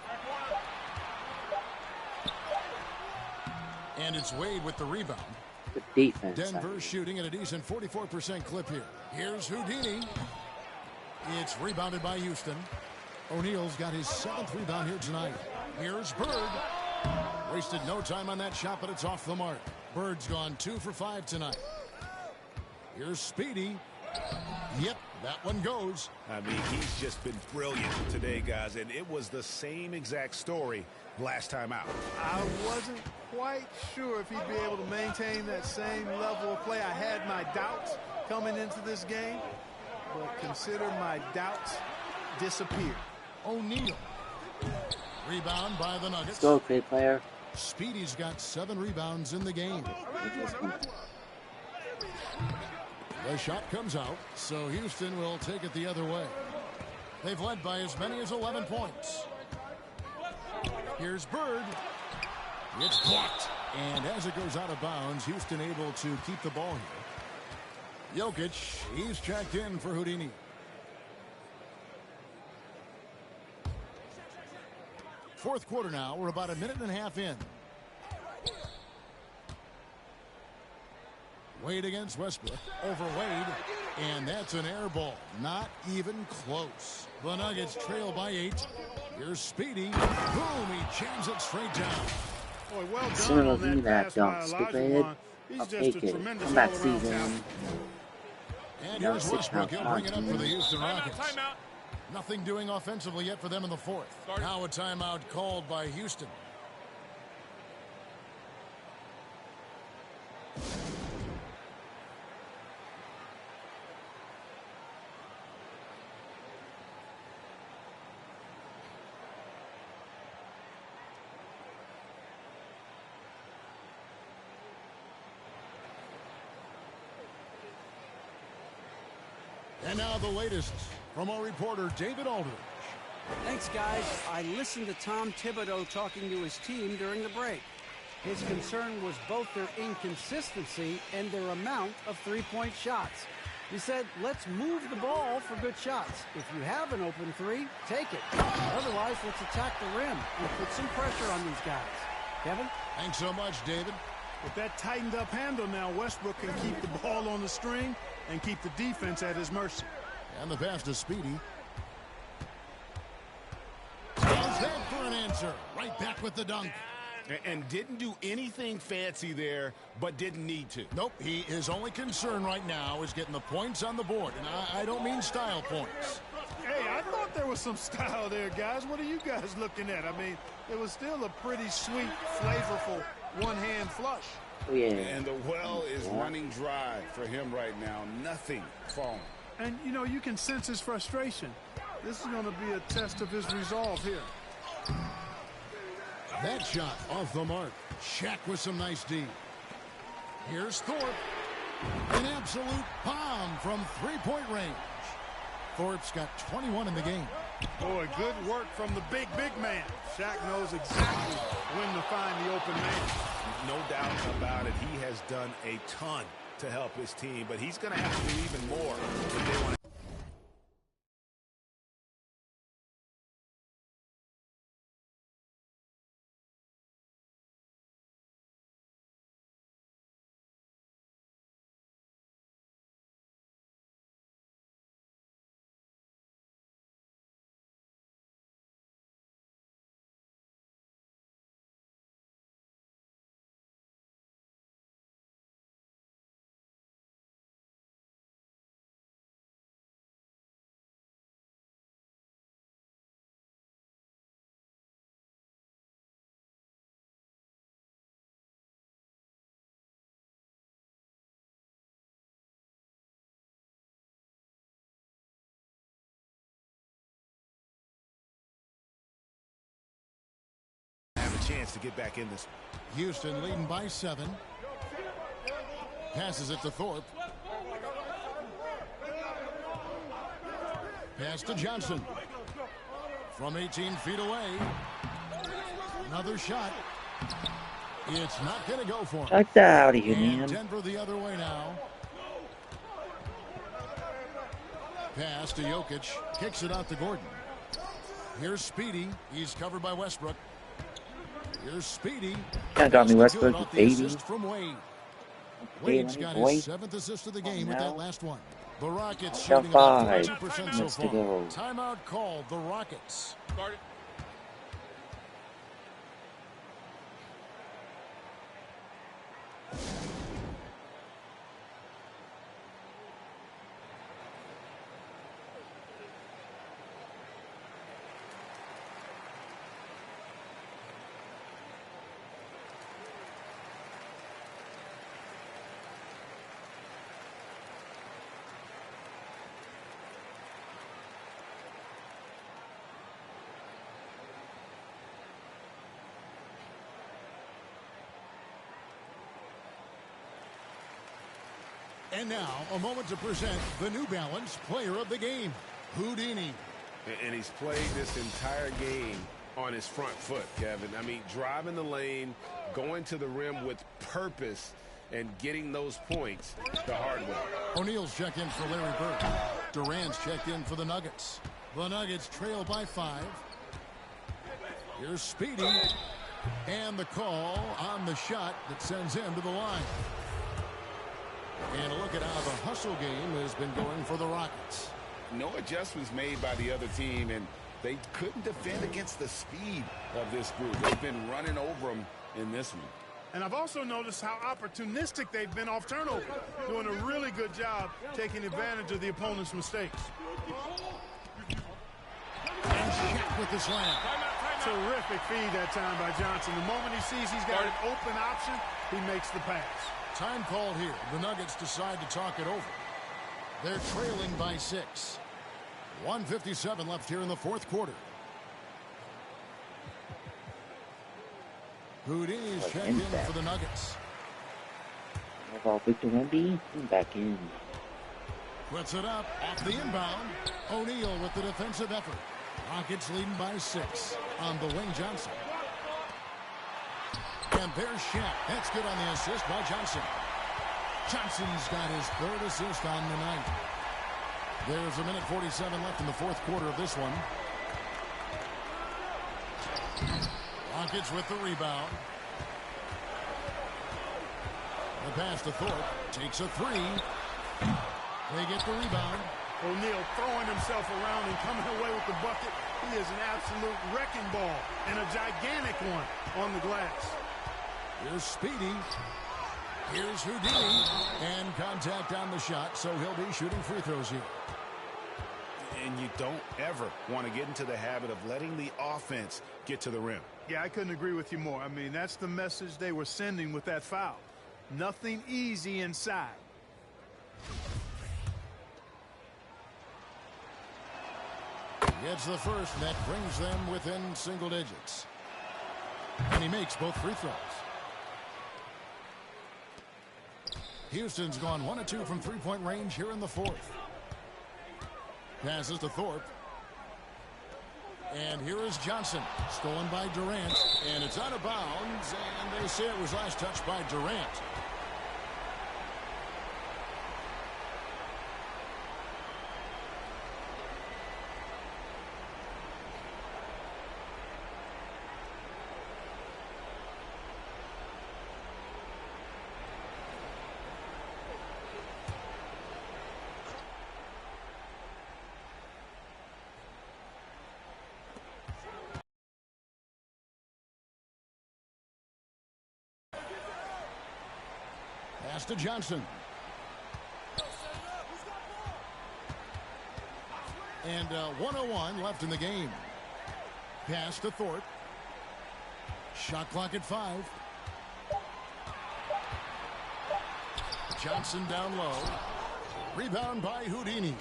And it's Wade with the rebound. The defense. Denver shooting at a decent 44% clip here. Here's Houdini. It's rebounded by Houston. O'Neal's got his 7th rebound here tonight. Here's Bird. Wasted no time on that shot, but it's off the mark. Bird's gone 2 for 5 tonight. Here's Speedy. Yep, that one goes. I mean, he's just been brilliant today, guys, and it was the same exact story last time out. I wasn't quite sure if he'd be able to maintain that same level of play. I had my doubts coming into this game, but consider my doubts disappeared. O'Neal. Rebound by the Nuggets. Go, great player. Speedy's got 7 rebounds in the game. The shot comes out, so Houston will take it the other way. They've led by as many as 11 points. Here's Bird. It's blocked. And as it goes out of bounds, Houston able to keep the ball here. Jokic, he's checked in for Houdini. Fourth quarter now. We're about a minute and a half in. Wade against Westbrook. Over Wade. And that's an air ball. Not even close. The Nuggets trail by 8. Here's Speedy. Boom. He jams it straight down. Boy, well done Sooner on than that that pass dunk, by stupid. Olajuwon. He's I'll just take a it. tremendous Comeback all-around season. talent. And Now here's 6 Westbrook. He'll bring it up for the Houston Rockets. Timeout. Nothing doing offensively yet for them in the fourth. Now a timeout called by Houston. And now the latest from our reporter, David Aldridge. Thanks, guys. I listened to Tom Thibodeau talking to his team during the break. His concern was both their inconsistency and their amount of three-point shots. He said, let's move the ball for good shots. If you have an open 3, take it. Otherwise, let's attack the rim and put some pressure on these guys. Kevin? Thanks so much, David. With that tightened up handle now, Westbrook can keep the ball on the string and keep the defense at his mercy. And the pass to Speedy. How's that for an answer? Right back with the dunk. And didn't do anything fancy there, but didn't need to. Nope, his only concern right now is getting the points on the board. And I don't mean style points. Hey, I thought there was some style there, guys. What are you guys looking at? I mean, it was still a pretty sweet, flavorful one-hand flush. Yeah. And the well is running dry for him right now. Nothing falling. And, you know, you can sense his frustration. This is going to be a test of his resolve here. That shot off the mark. Shaq with some nice D. Here's Thorpe. An absolute bomb from three-point range. Thorpe's got 21 in the game. Boy, good work from the big man. Shaq knows exactly when to find the open man. No doubt about it. He has done a ton to help his team, but he's going to have to do even more if they want to. Chance to get back in this. Houston leading by 7. Passes it to Thorpe. Pass to Johnson. From 18 feet away. Another shot. It's not going to go for him. Check that out of you, And man. Denver the other way now. Pass to Jokic. Kicks it out to Gordon. Here's Speedy. He's covered by Westbrook. Here's Speedy. That got me Westbrook, Off the baby. assist from Wade. Wade's got his 7th assist of the game with that last one. The Rockets shooting about 42% so far. Timeout called. The Rockets. And now, a moment to present the New Balance Player of the Game, Houdini. And he's played this entire game on his front foot, Kevin. I mean, driving the lane, going to the rim with purpose, and getting those points the hard way. O'Neal's checked in for Larry Bird. Durant's checked in for the Nuggets. The Nuggets trail by 5. Here's Speedy. And the call on the shot that sends him to the line. And a look at how the hustle game has been going for the Rockets. No adjustments made by the other team, and they couldn't defend against the speed of this group. They've been running over them in this one. And I've also noticed how opportunistic they've been off turnover, doing a really good job taking advantage of the opponent's mistakes. And Shaq with the slam. Terrific feed that time by Johnson. The moment he sees he's got an open option, he makes the pass. Time called here. The Nuggets decide to talk it over. They're trailing by 6. 1:57 left here in the fourth quarter. Houdini's checked in for the Nuggets. How about Victor Wemby? Back in. Puts it up off the inbound. O'Neal with the defensive effort. Rockets leading by 6 on the wing. Johnson. And there's Shaq. That's good on the assist by Johnson. Johnson's got his 3rd assist on the night. There's 1:47 left in the fourth quarter of this one. Rockets with the rebound. The pass to Thorpe. Takes a 3. They get the rebound. O'Neal throwing himself around and coming away with the bucket. He is an absolute wrecking ball and a gigantic one on the glass. Here's Speedy. Here's Houdini. And contact on the shot, so he'll be shooting free throws here. And you don't ever want to get into the habit of letting the offense get to the rim. Yeah, I couldn't agree with you more. I mean, that's the message they were sending with that foul. Nothing easy inside. Gets the first, and that brings them within single digits. And he makes both free throws. Houston's gone 1 of 2 from three-point range here in the fourth. Passes to Thorpe. And here is Johnson. Stolen by Durant. And it's out of bounds. And they say it was last touched by Durant. Pass to Johnson. And 1:01 left in the game. Pass to Thorpe. Shot clock at 5. Johnson down low. Rebound by Houdini.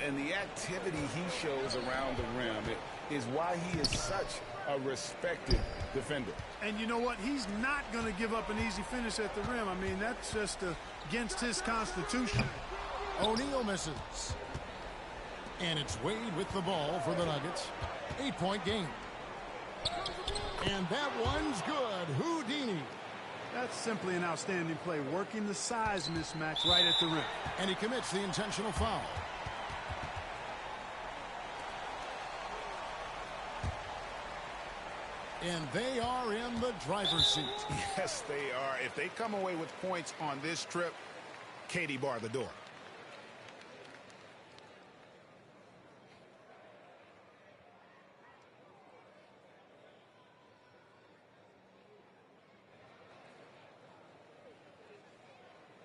And the activity he shows around the rim is why he is such a respected defender. And you know what? He's not going to give up an easy finish at the rim. I mean, that's just against his constitution. O'Neal misses. And it's Wade with the ball for the Nuggets. 8-point game. And that one's good. Houdini. That's simply an outstanding play, working the size mismatch right at the rim. And he commits the intentional foul. And they are in the driver's seat. Yes, they are. If they come away with points on this trip, Katie bar the door.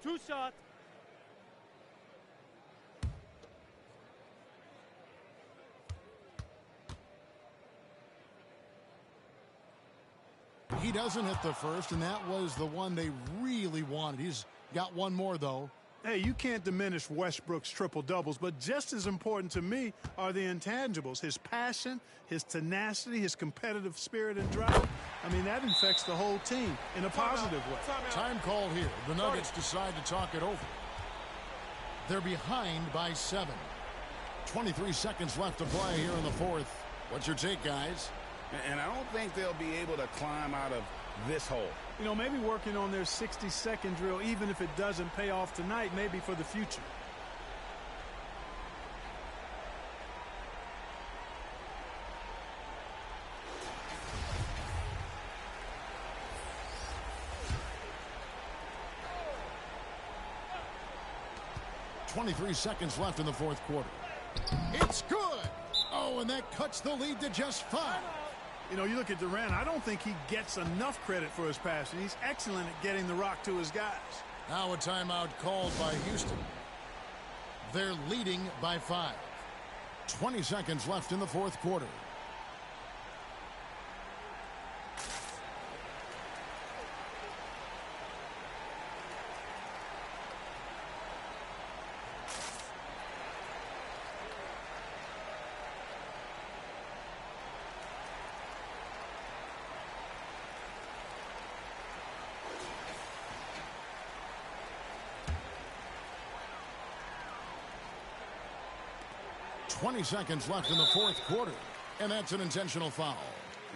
Two shot. He doesn't hit the first, and that was the one they really wanted. He's got one more, though. Hey, you can't diminish Westbrook's triple-doubles, but just as important to me are the intangibles. His passion, his tenacity, his competitive spirit and drive. I mean, that infects the whole team in a positive way. Time called here. The Nuggets decide to talk it over. They're behind by 7. 23 seconds left to play here in the fourth. What's your take, guys? And I don't think they'll be able to climb out of this hole. You know, maybe working on their 60-second drill, even if it doesn't pay off tonight, maybe for the future. .23 seconds left in the fourth quarter. It's good. Oh, and that cuts the lead to just 5. You know, you look at Durant, I don't think he gets enough credit for his passing. He's excellent at getting the rock to his guys. Now a timeout called by Houston. They're leading by 5. 20 seconds left in the fourth quarter. .20 seconds left in the fourth quarter, and that's an intentional foul.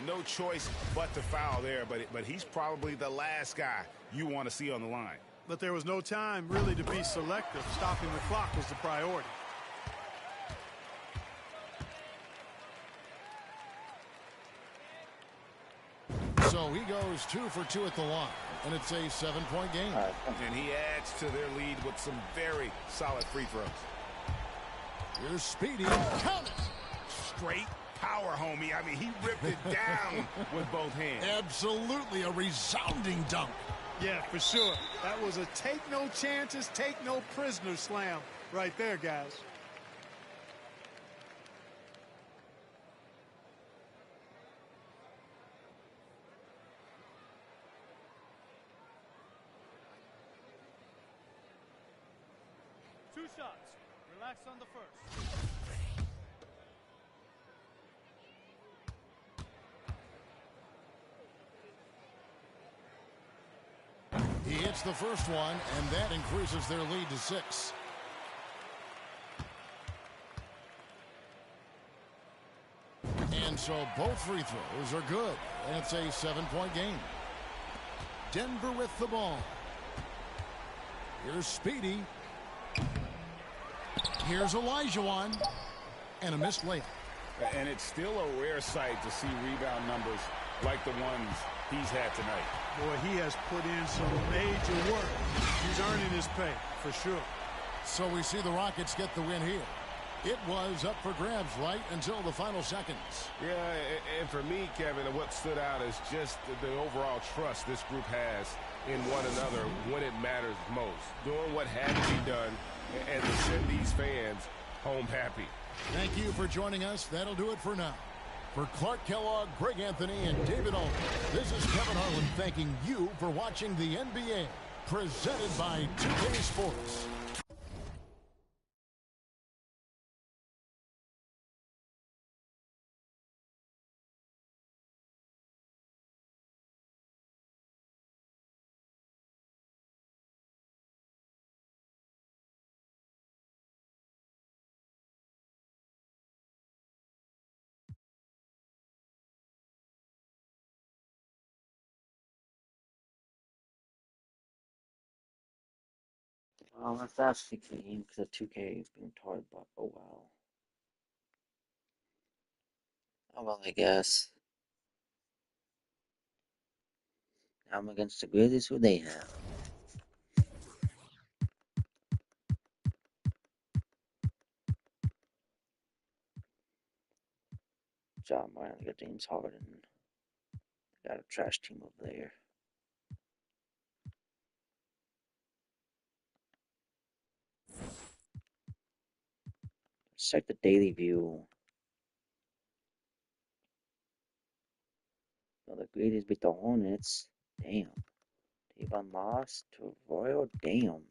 No choice but to foul there, but he's probably the last guy you want to see on the line. But there was no time really to be selective. Stopping the clock was the priority. So he goes 2 for 2 at the line, and it's a 7-point game. And he adds to their lead with some very solid free throws. Here's Speedy. Count it. Straight power, homie. I mean, he ripped it down with both hands. Absolutely a resounding dunk. Yeah, for sure. That was a take no chances, take no prisoners slam right there, guys. Two shots. Relax on the first. He hits the first one, and that increases their lead to 6. And so both free throws are good, and it's a 7-point game. Denver with the ball. Here's Speedy. Here's Olajuwon. And a missed layup. And it's still a rare sight to see rebound numbers like the ones he's had tonight. Boy, he has put in some major work. He's earning his pay, for sure. So we see the Rockets get the win here. It was up for grabs right until the final seconds. Yeah, and for me, Kevin, what stood out is just the overall trust this group has in one another when it matters most. Doing what had to be done and to send these fans home happy. Thank you for joining us. That'll do it for now. For Clark Kellogg, Greg Anthony, and David Alden, this is Kevin Harlan thanking you for watching the NBA, presented by 2K Sports. Well, that's actually clean because the 2K has been retarded by a while. Oh well, I guess. Now I'm against the Grizzlies, who they have. John Moran, got James Harden. Got a trash team over there. Let's check the daily view. Well, the Grizzlies beat the Hornets. Damn. Devon lost to Royal. Damn.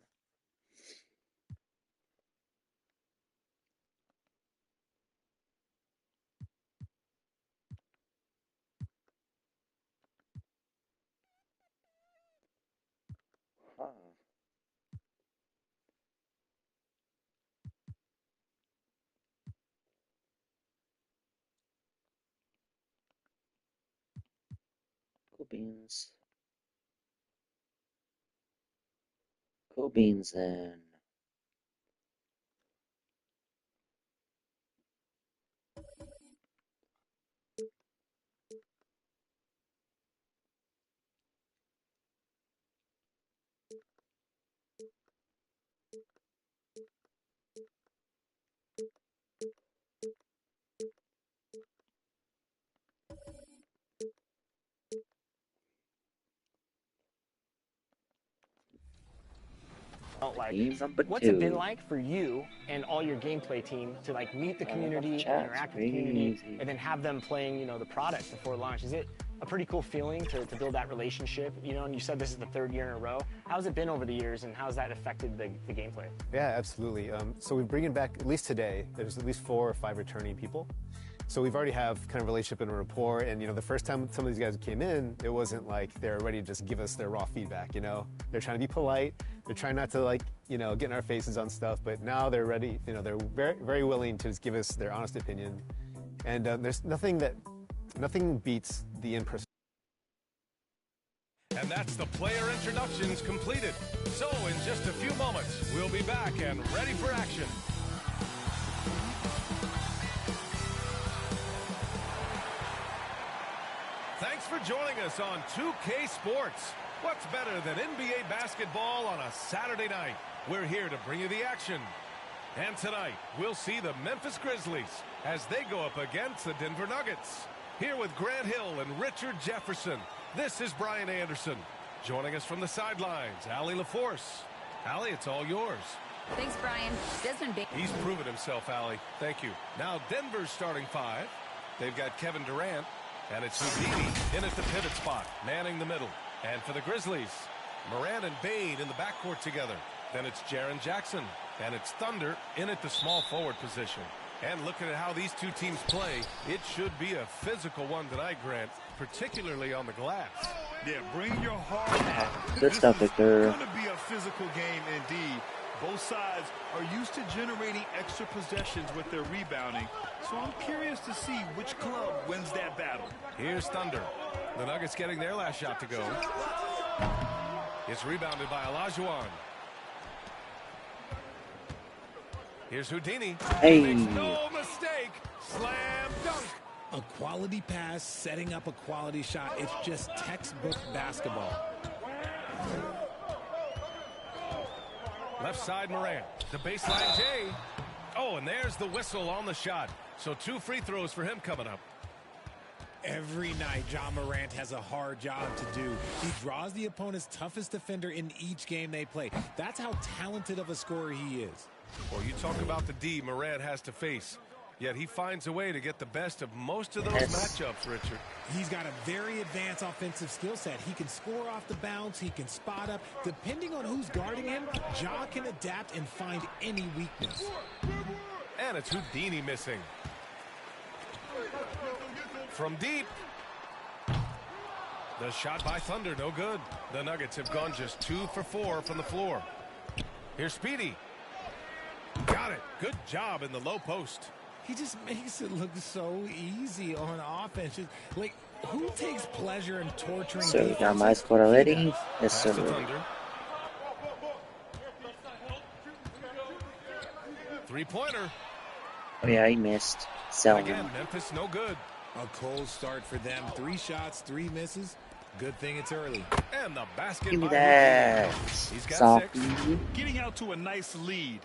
Huh. Cool beans. Cool beans then. Like, Number what's 2. it been like for you and all your gameplay team to like meet the community, interact with the community, and then have them playing, you know, the product before launch? Is it a pretty cool feeling to build that relationship? You know, and you said this is the 3rd year in a row. How's it been over the years, and how's that affected the gameplay? Yeah, absolutely. So we're bringing back, at least today, there's at least 4 or 5 returning people. So we've already have kind of relationship and a rapport, and you know, the first time some of these guys came in, it wasn't like they're ready to just give us their raw feedback, you know? They're trying to be polite, they're trying not to like, you know, get in our faces on stuff, but now they're ready, you know, they're very, very willing to just give us their honest opinion. And there's nothing beats the in-person. And that's the player introductions completed. So in just a few moments, we'll be back and ready for action. Thanks for joining us on 2K Sports. What's better than NBA basketball on a Saturday night? We're here to bring you the action. And tonight, we'll see the Memphis Grizzlies as they go up against the Denver Nuggets. Here with Grant Hill and Richard Jefferson, this is Brian Anderson. Joining us from the sidelines, Allie LaForce. Allie, it's all yours. Thanks, Brian. Desmond Bain. He's proven himself, Allie. Thank you. Now Denver's starting five. They've got Kevin Durant, and it's Houdini in at the pivot spot, manning the middle. And for the Grizzlies, Morant and Bain in the backcourt together. Then it's Jaren Jackson, and it's Thunder in at the small forward position. And looking at how these two teams play, it should be a physical one tonight, Grant, particularly on the glass. Yeah, bring your heart. Good stuff, Victor. It's going to be a physical game indeed. Both sides are used to generating extra possessions with their rebounding, so I'm curious to see which club wins that battle. Here's Thunder. The Nuggets getting their last shot to go. It's rebounded by Olajuwon. Here's Houdini. Hey. He makes no mistake. Slam dunk. A quality pass, setting up a quality shot. It's just textbook basketball. Left side Morant. The baseline J. Oh, and there's the whistle on the shot. So 2 free throws for him coming up. Every night, John Morant has a hard job to do. He draws the opponent's toughest defender in each game they play. That's how talented of a scorer he is. Well, you talk about the D Morant has to face. Yet he finds a way to get the best of most of those matchups, Richard. He's got a very advanced offensive skill set. He can score off the bounce. He can spot up. Depending on who's guarding him, Ja can adapt and find any weakness. And it's Houdini missing. From deep. The shot by Thunder, no good. The Nuggets have gone just 2 for 4 from the floor. Here's Speedy. Got it. Good job in the low post. He just makes it look so easy on offense. Just, like, who takes pleasure in torturing So you got my score already? Yes, sir. Three-pointer. Oh yeah, he missed. Selling. Again, Memphis no good. A cold start for them. 3 shots, 3 misses. Good thing it's early. And the basket. Give me that. He's got Soft. 6. Getting out to a nice lead.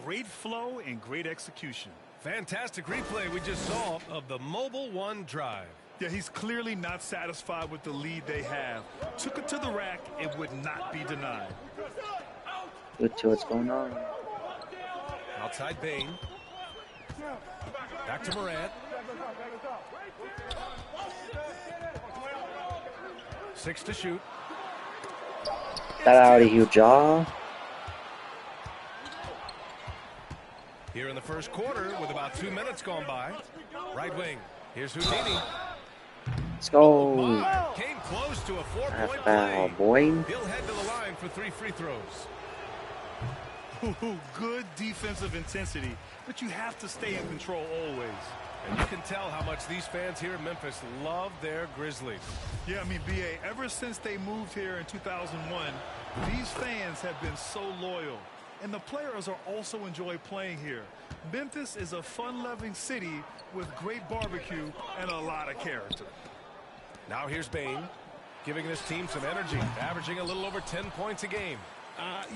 Great flow and great execution. Fantastic replay we just saw of the Mobile One drive. Yeah, he's clearly not satisfied with the lead they have. Took it to the rack. It would not be denied. Good to what's going on. Outside Bain. Back to Morant. 6 to shoot. That out of you, Jaw. Here in the first quarter with about 2 minutes gone by. Right wing. Here's Houdini. Let's go. Came close to a 4-point Foul, play. boy. He'll head to the line for 3 free throws. Good defensive intensity, but you have to stay in control always. And you can tell how much these fans here in Memphis love their Grizzlies. Yeah, I mean, B.A., ever since they moved here in 2001, these fans have been so loyal. And the players are also enjoy playing here. Memphis is a fun-loving city with great barbecue and a lot of character. Now here's Bain, giving this team some energy, averaging a little over 10 points a game.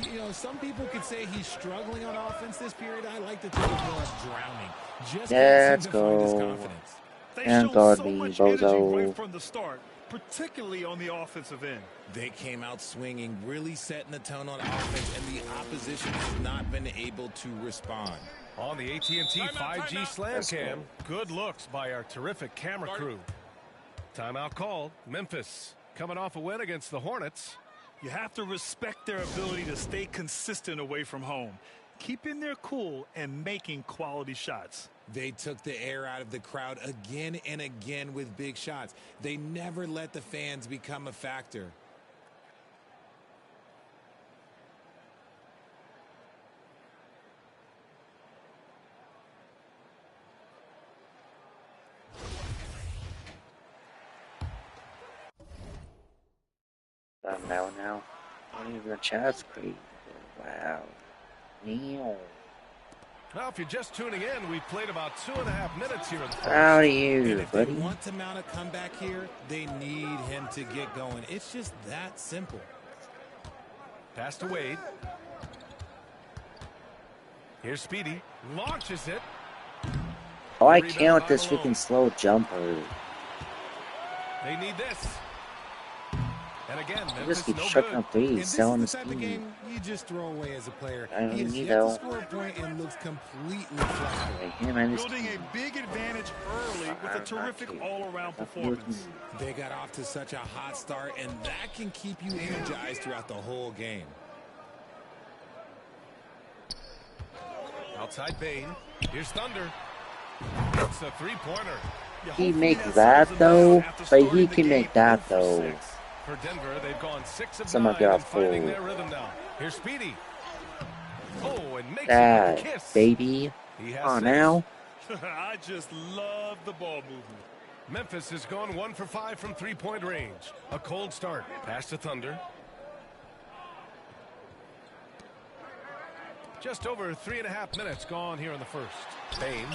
You know, some people could say he's struggling on offense this period. I like to think of more of drowning. Just Let's to find his go. confidence. They And showed guard so me, much energy bozo. right from the start, particularly on the offensive end. They came out swinging, really setting the tone on offense, and the opposition has not been able to respond. On the AT&T 5G Slam Cam, good looks by our terrific camera crew. Timeout called. Memphis coming off a win against the Hornets. You have to respect their ability to stay consistent away from home, keeping their cool and making quality shots. They took the air out of the crowd again and again with big shots. They never let the fans become a factor. Now. One of your chat's crazy. Wow. Neil. Well, if you're just tuning in, we've played about 2.5 minutes here in the first. How are you, And if buddy? they want to mount a comeback here, they need him to get going. It's just that simple. Pass to Wade. Here's Speedy. Launches it. Oh, I can't with this freaking slow jumper. They need this. And again, He just keeps chucking up threes, selling the speed. You just throw away as a player. I don't He has need yet to though. score a point and looks completely flat. Building a big advantage early with a terrific all-around performance. They got off to such a hot start, and that can keep you energized throughout the whole game. Outside Bain. Here's Thunder. It's a three-pointer. He makes that though, but he can make that though. For Denver, they've gone 6 of Someone 9 get and off finding full. their rhythm now. Here's Speedy. Oh, and makes it That with a kiss. baby. He has Oh, 6. now. I just love the ball movement. Memphis has gone 1 for 5 from three-point range. A cold start. Pass to Thunder. Just over 3.5 minutes gone here in the first. Bain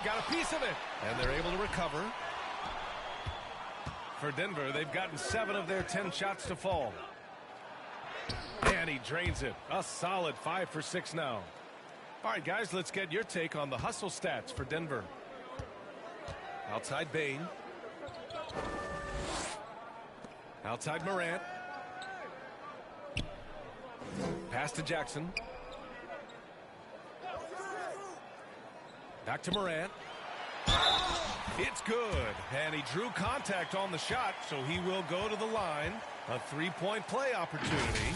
got a piece of it, and they're able to recover. For Denver, they've gotten 7 of their 10 shots to fall. And he drains it. A solid 5 for 6 now. All right, guys, let's get your take on the hustle stats for Denver. Outside Bain. Outside Morant. Pass to Jackson. Back to Morant. It's good. And he drew contact on the shot, so he will go to the line. A three-point play opportunity.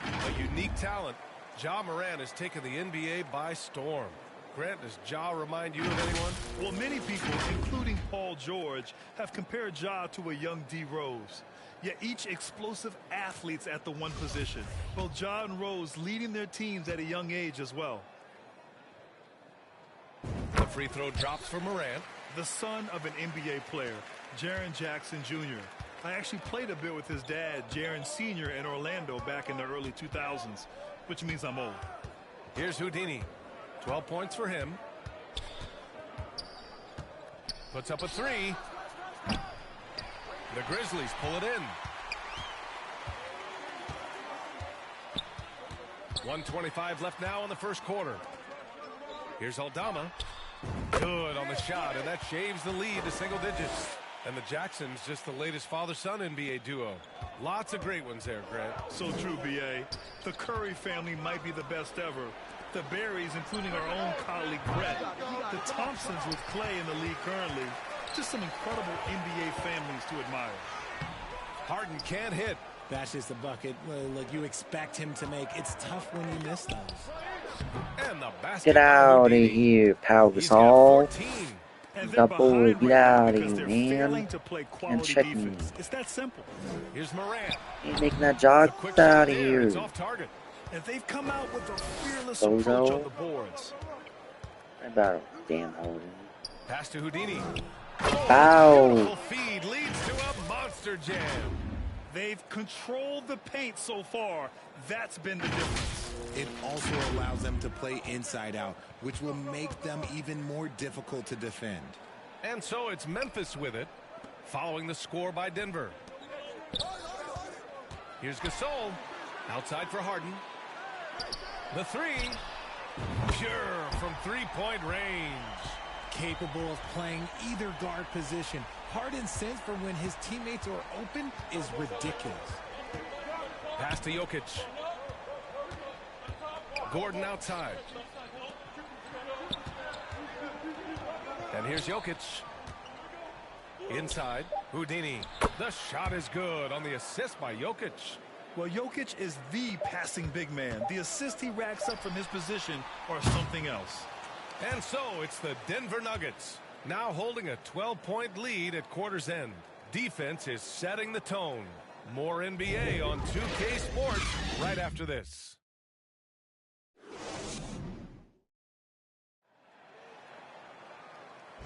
A unique talent. Ja Morant has taken the NBA by storm. Grant, does Ja remind you of anyone? Well, many people, including Paul George, have compared Ja to a young D. Rose. Yet each explosive athletes at the one position. Both Ja and Rose leading their teams at a young age as well. The free throw drops for Morant. The son of an NBA player, Jaren Jackson Jr. I actually played a bit with his dad, Jaren Sr. in Orlando back in the early 2000s, which means I'm old. Here's Houdini. 12 points for him. Puts up a 3. The Grizzlies pull it in. 1:25 left now in the first quarter. Here's Aldama. Good on the shot, and that shaves the lead to single digits. And the Jacksons, just the latest father-son NBA duo. Lots of great ones there, Grant. So true, B.A. The Curry family might be the best ever. The Berries, including our own colleague Brett. The Thompsons with Clay in the league currently. Just some incredible NBA families to admire. Harden can't hit. That's just a bucket. Look, you expect him to make. It's tough when you miss those. And the basket. Get out of here, Pau Gasol. Double, get out of here, man. And check me. It's that simple. Here's Morant. Ain't making that jog. Get out of here. It's off target. And they've come out with a fearless Bozo. approach on the boards. About a damn Harden. Pass to Houdini. Ow. Beautiful feed leads to a monster jam. They've controlled the paint so far. That's been the difference. It also allows them to play inside out, which will make them even more difficult to defend. And so it's Memphis with it, following the score by Denver. Here's Gasol. Outside for Harden. The 3. Pure from three-point range. Capable of playing either guard position. Harden's sense for when his teammates are open is ridiculous. Pass to Jokic. Gordon outside. And here's Jokic. Inside. Houdini. The shot is good on the assist by Jokic. Well, Jokic is the passing big man. The assist he racks up from his position or something else. And so it's the Denver Nuggets, now holding a 12-point lead at quarter's end. Defense is setting the tone. More NBA on 2K Sports right after this.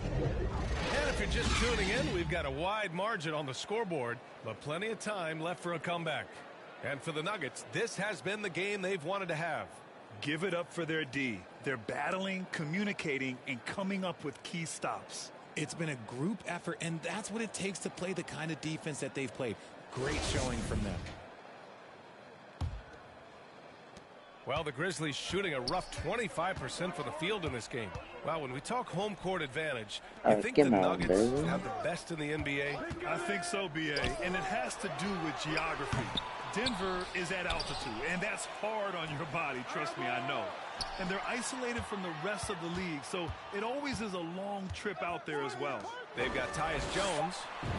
And if you're just tuning in, we've got a wide margin on the scoreboard, but plenty of time left for a comeback. And for the Nuggets, this has been the game they've wanted to have. Give it up for their D. They're battling, communicating, and coming up with key stops. It's been a group effort, and that's what it takes to play the kind of defense that they've played. Great showing from them. Well, the Grizzlies shooting a rough 25% for the field in this game. Well, when we talk home court advantage, you think the Nuggets have the best in the NBA? I think so, B.A., and it has to do with geography. Denver is at altitude, and that's hard on your body, trust me, I know. And they're isolated from the rest of the league, so it always is a long trip out there as well. They've got Tyus Jones.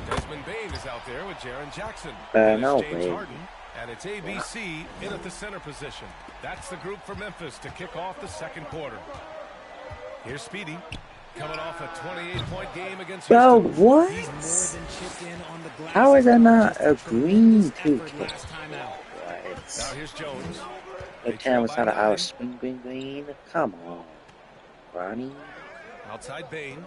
Desmond Bane is out there with Jaren Jackson. No, James Harden. And it's ABC in at the center position. That's the group for Memphis to kick off the second quarter. Here's Speedy coming off a 28-point game against Bro, Houston. what? How is that not a green 2K? Now here's Jones. The 10 was not an hour green. Come on, Ronnie. Outside Bane.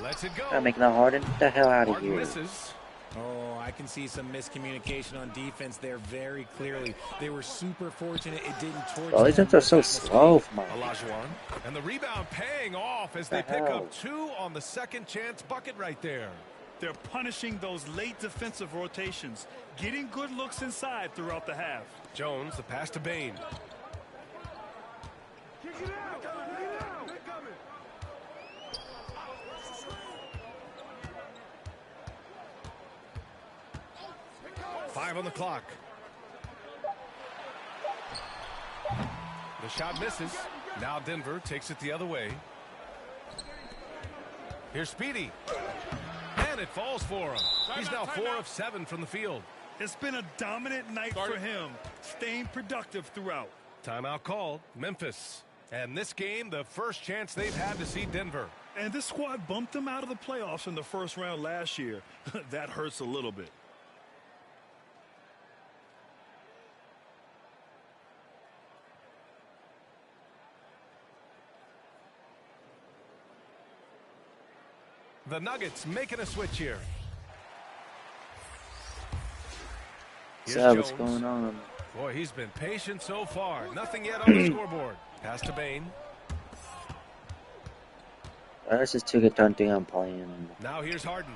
Lets it go. I'm making it Harden. Get the hell out of here. Misses. Oh, I can see some miscommunication on defense there very clearly. They were super fortunate it didn't torch them. These are so slow, man. Olajuwon. And the rebound paying off as they pick up 2 on the second chance bucket right there. They're punishing those late defensive rotations, getting good looks inside throughout the half. Jones, the pass to Bane. Kick it out. Kick it out. 5 on the clock. The shot misses. Now Denver takes it the other way. Here's Speedy. And it falls for him. He's now 4 of 7 from the field. It's been a dominant night for him, staying productive throughout. Timeout called. Memphis. And this game, the first chance they've had to see Denver. And this squad bumped them out of the playoffs in the first round last year. That hurts a little bit. The Nuggets making a switch here. So what's going on? Boy, he's been patient so far. Nothing yet on the scoreboard. Pass to Bane. This is to get done thing I'm playing. Now here's Harden.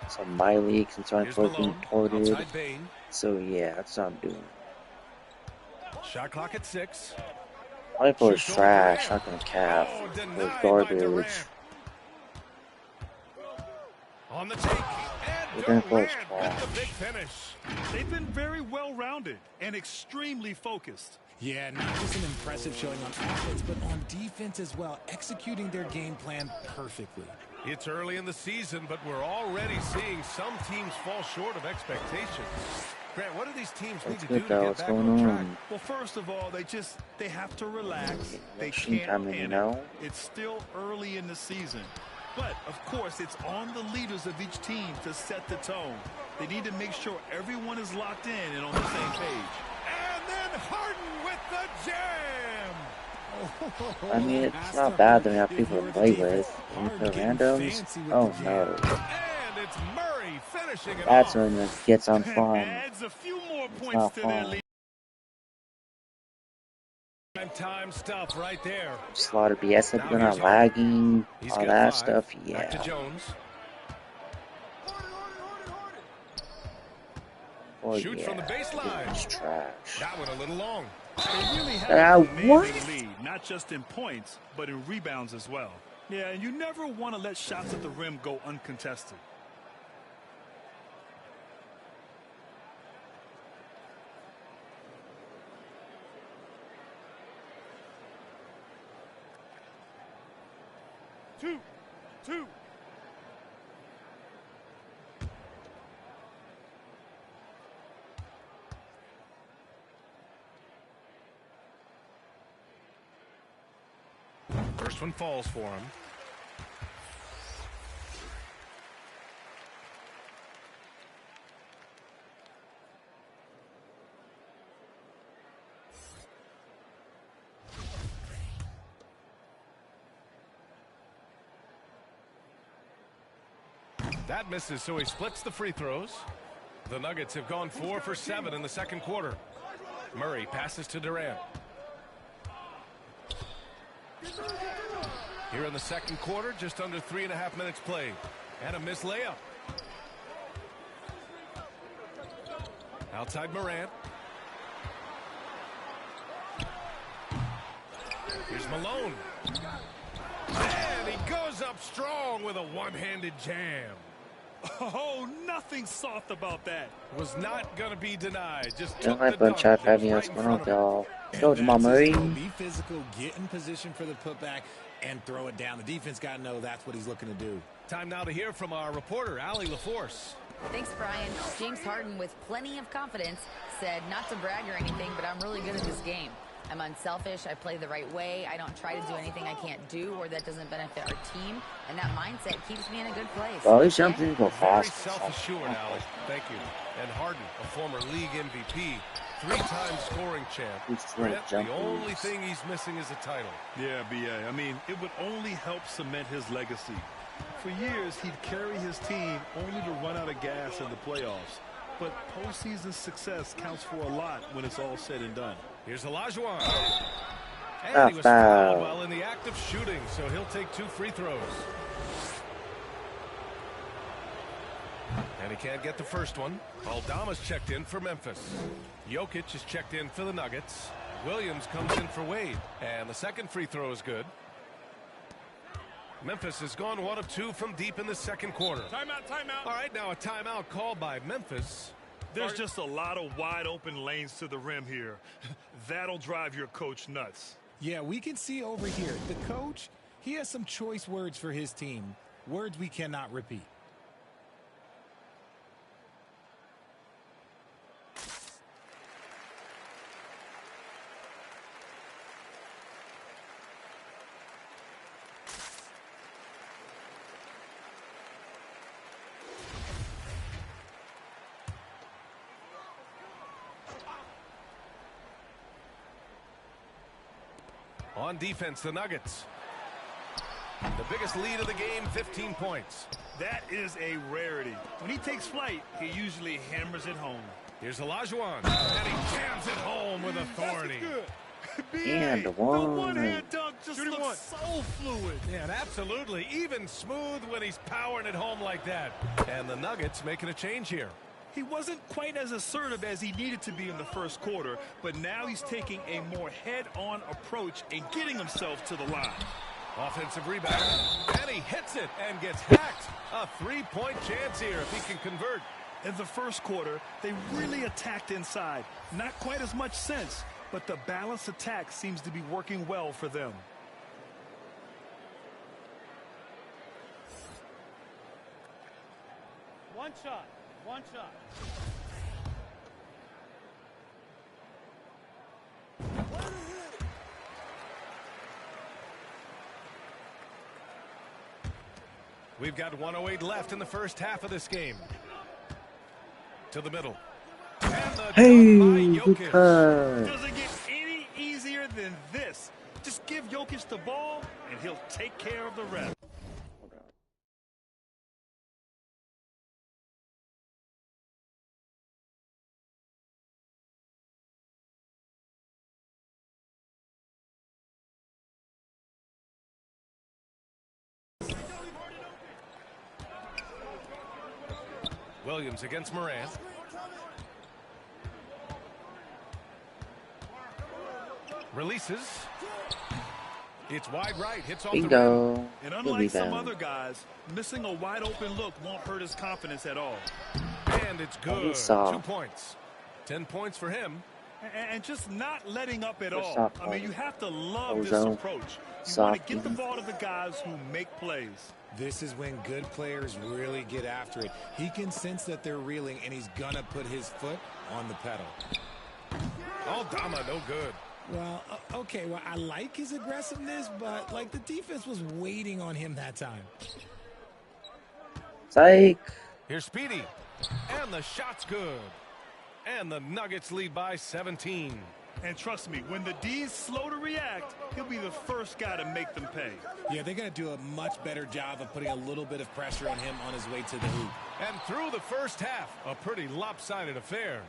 So my league since I'm being ported. Bane. So yeah, that's what I'm doing. Shot clock at 6. My play is trash. Not gonna cap. It's garbage. On the take. We're gonna play with the big finish. They've been very well-rounded and extremely focused. Yeah, not just an impressive showing on offense, but on defense as well, executing their game plan perfectly. It's early in the season, but we're already seeing some teams fall short of expectations. Grant, what do these teams need to do to get back on track? Well, first of all, they have to relax. They can't panic. It's still early in the season. But, of course, it's on the leaders of each team to set the tone. They need to make sure everyone is locked in and on the same page. And then Harden with the jam! I mean, it's not bad that we have people to play with. And for randoms, oh no. And it's Murray finishing it That's off. when it gets on fun. Adds a few more It's points not to their fun. lead. Time stuff right there. Slaughter BS if they're not lagging, all that stuff, Back yeah. to Jones. Oh, Shoots yeah. from the baseline. It's trash. That one a little long. They really have an what? amazing lead, not just in points, but in rebounds as well. Yeah, and you never want to let shots at the rim go uncontested. Two. First one falls for him. That misses, so he splits the free throws. The Nuggets have gone 4 for 7 in the second quarter. Murray passes to Durant. Here in the second quarter, just under 3.5 minutes played. And a missed layup. Outside Morant. Here's Malone. And he goes up strong with a one-handed jam. Oh, nothing soft about that. Was not going to be denied. Just Don't took like the when dunk Chad that was Fabian's right in going front up, of him. y'all. Go Jamal That's his goal. Murray. Be physical, get in position for the putback, and throw it down. The defense got to know that's what he's looking to do. Time now to hear from our reporter, Allie LaForce. Thanks, Brian. James Harden, with plenty of confidence, said not to brag or anything, but I'm really good at this game. I'm unselfish. I play the right way. I don't try to do anything I can't do or that doesn't benefit our team. And that mindset keeps me in a good place. Well, he's jumping go Very fast. self-assured, Allie. Thank you. And Harden, a former league MVP, 3-time scoring champ. Brett, the only thing he's missing is a title. Yeah, B.A. I mean, it would only help cement his legacy. For years, he'd carry his team only to run out of gas in the playoffs. But postseason success counts for a lot when it's all said and done. Here's Olajuwon. And he was fouled while in the act of shooting, so he'll take 2 free throws. And he can't get the first one. Aldama's checked in for Memphis. Jokic is checked in for the Nuggets. Williams comes in for Wade. And the second free throw is good. Memphis has gone 1 of 2 from deep in the second quarter. Timeout, timeout. All right, now a timeout called by Memphis. There's just a lot of wide open lanes to the rim here. That'll drive your coach nuts. Yeah, we can see over here. The coach, he has some choice words for his team. Words we cannot repeat. On defense, the Nuggets. The biggest lead of the game, 15 points. That is a rarity. When he takes flight, he usually hammers it home. Here's Olajuwon, and he jams it home with authority. And the one-hand dunk just looks so fluid. Yeah, and absolutely even smooth when he's powering it home like that. And the Nuggets making a change here. He wasn't quite as assertive as he needed to be in the first quarter, but now he's taking a more head-on approach and getting himself to the line. Offensive rebound, and he hits it and gets hacked. A 3-point chance here if he can convert. In the first quarter, they really attacked inside. Not quite as much sense, but the balanced attack seems to be working well for them. One shot. One shot. We've got 1:08 left in the first half of this game. To the middle. And the Hey, Jokic. Doesn't get any easier than this. Just give Jokic the ball, and he'll take care of the rest. Williams against Morant. Releases. It's wide right. Hits off the rim. And unlike some other guys, missing a wide open look won't hurt his confidence at all. And it's good. 2 points. 10 points for him. And just not letting up at all. I mean, you have to love this approach. You want to get the ball to the guys who make plays. This is when good players really get after it. He can sense that they're reeling, and he's going to put his foot on the pedal. Aldama, no good. Well, okay, well, I like his aggressiveness, but, like, the defense was waiting on him that time. Psych. Here's Speedy. And the shot's good. And the Nuggets lead by 17. And trust me, when the D's slow to react, he'll be the first guy to make them pay. Yeah, they're going to do a much better job of putting a little bit of pressure on him on his way to the hoop. And through the first half, a pretty lopsided affair.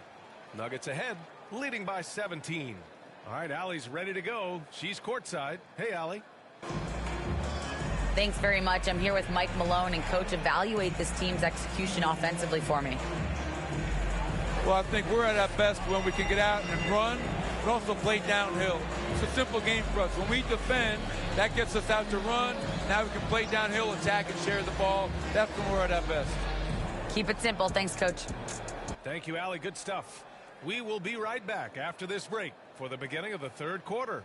Nuggets ahead, leading by 17. All right, Allie's ready to go. She's courtside. Hey, Allie. Thanks very much. I'm here with Mike Malone, and Coach, evaluate this team's execution offensively for me. Well, I think we're at our best when we can get out and run but also play downhill. It's a simple game for us. When we defend, that gets us out to run. Now we can play downhill, attack, and share the ball. That's when we're at our best. Keep it simple. Thanks, Coach. Thank you, Allie. Good stuff. We will be right back after this break for the beginning of the third quarter.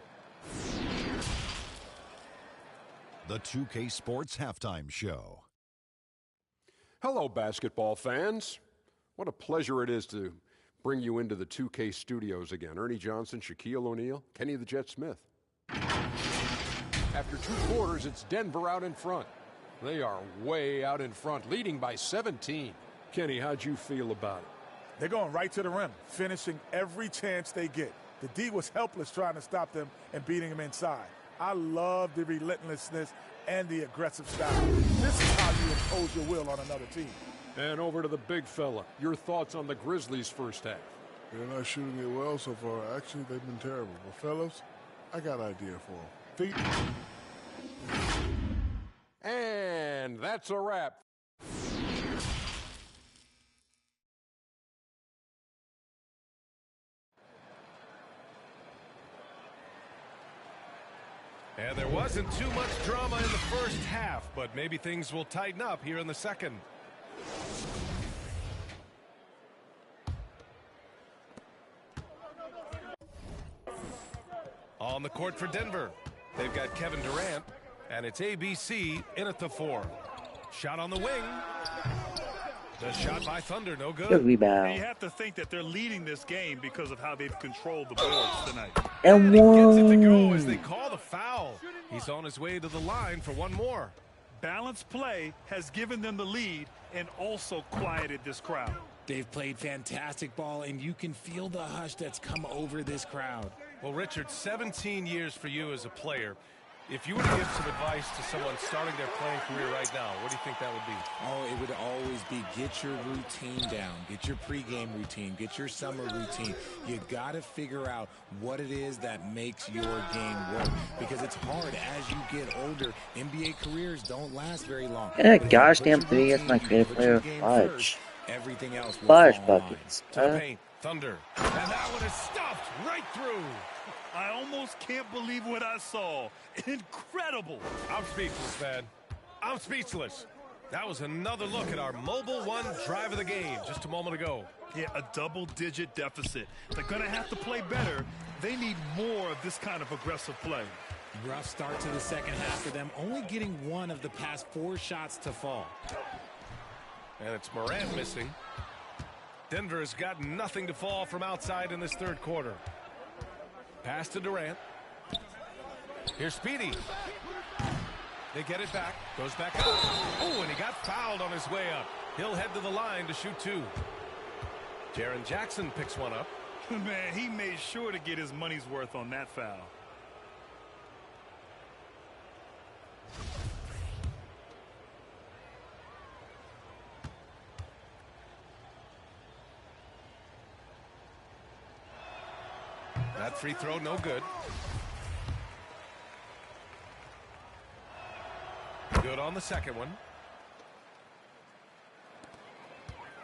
The 2K Sports Halftime Show. Hello, basketball fans. What a pleasure it is to bring you into the 2K studios again. Ernie Johnson, Shaquille O'Neal, Kenny the Jet Smith. After 2 quarters, it's Denver out in front. They are way out in front, leading by 17. Kenny, how'd you feel about it? They're going right to the rim, finishing every chance they get. The D was helpless trying to stop them and beating them inside. I love the relentlessness and the aggressive style. This is how you impose your will on another team. And over to the big fella. Your thoughts on the Grizzlies' first half? They're not shooting it well so far. Actually, they've been terrible. But, fellas, I got an idea for them. And that's a wrap. And there wasn't too much drama in the first half, but maybe things will tighten up here in the second. On the court for Denver, they've got Kevin Durant, and it's ABC in at the 4. Shot on the wing. The shot by Thunder, no good. Good rebound. And you have to think that they're leading this game because of how they've controlled the boards tonight. And Gets one. it to go as they call the foul. He's on his way to the line for one more. Balanced play has given them the lead and also quieted this crowd. They've played fantastic ball, and you can feel the hush that's come over this crowd. Well, Richard, 17 years for you as a player. If you were to give some advice to someone starting their playing career right now, what do you think that would be? Oh, it would always be get your routine down. Get your pregame routine. Get your summer routine. You got to figure out what it is that makes your game work. Because it's hard as you get older. NBA careers don't last very long. Yeah, gosh damn 3 is my favorite player. Fudge. Everything else will Fudge fall in buckets. To the paint, Thunder. And that one is stuffed right through. I almost can't believe what I saw. Incredible. I'm speechless, man. I'm speechless. That was another look at our Mobile One drive of the game just a moment ago. Yeah, a double-digit deficit. They're going to have to play better. They need more of this kind of aggressive play. Rough start to the second half for them, only getting 1 of the past 4 shots to fall. And it's Morant missing. Denver has got nothing to fall from outside in this third quarter. Pass to Durant. Here's Speedy. They get it back. Goes back up. Oh, and he got fouled on his way up. He'll head to the line to shoot 2. Jaren Jackson picks one up. Man, he made sure to get his money's worth on that foul. That free throw, no good. Good on the second one.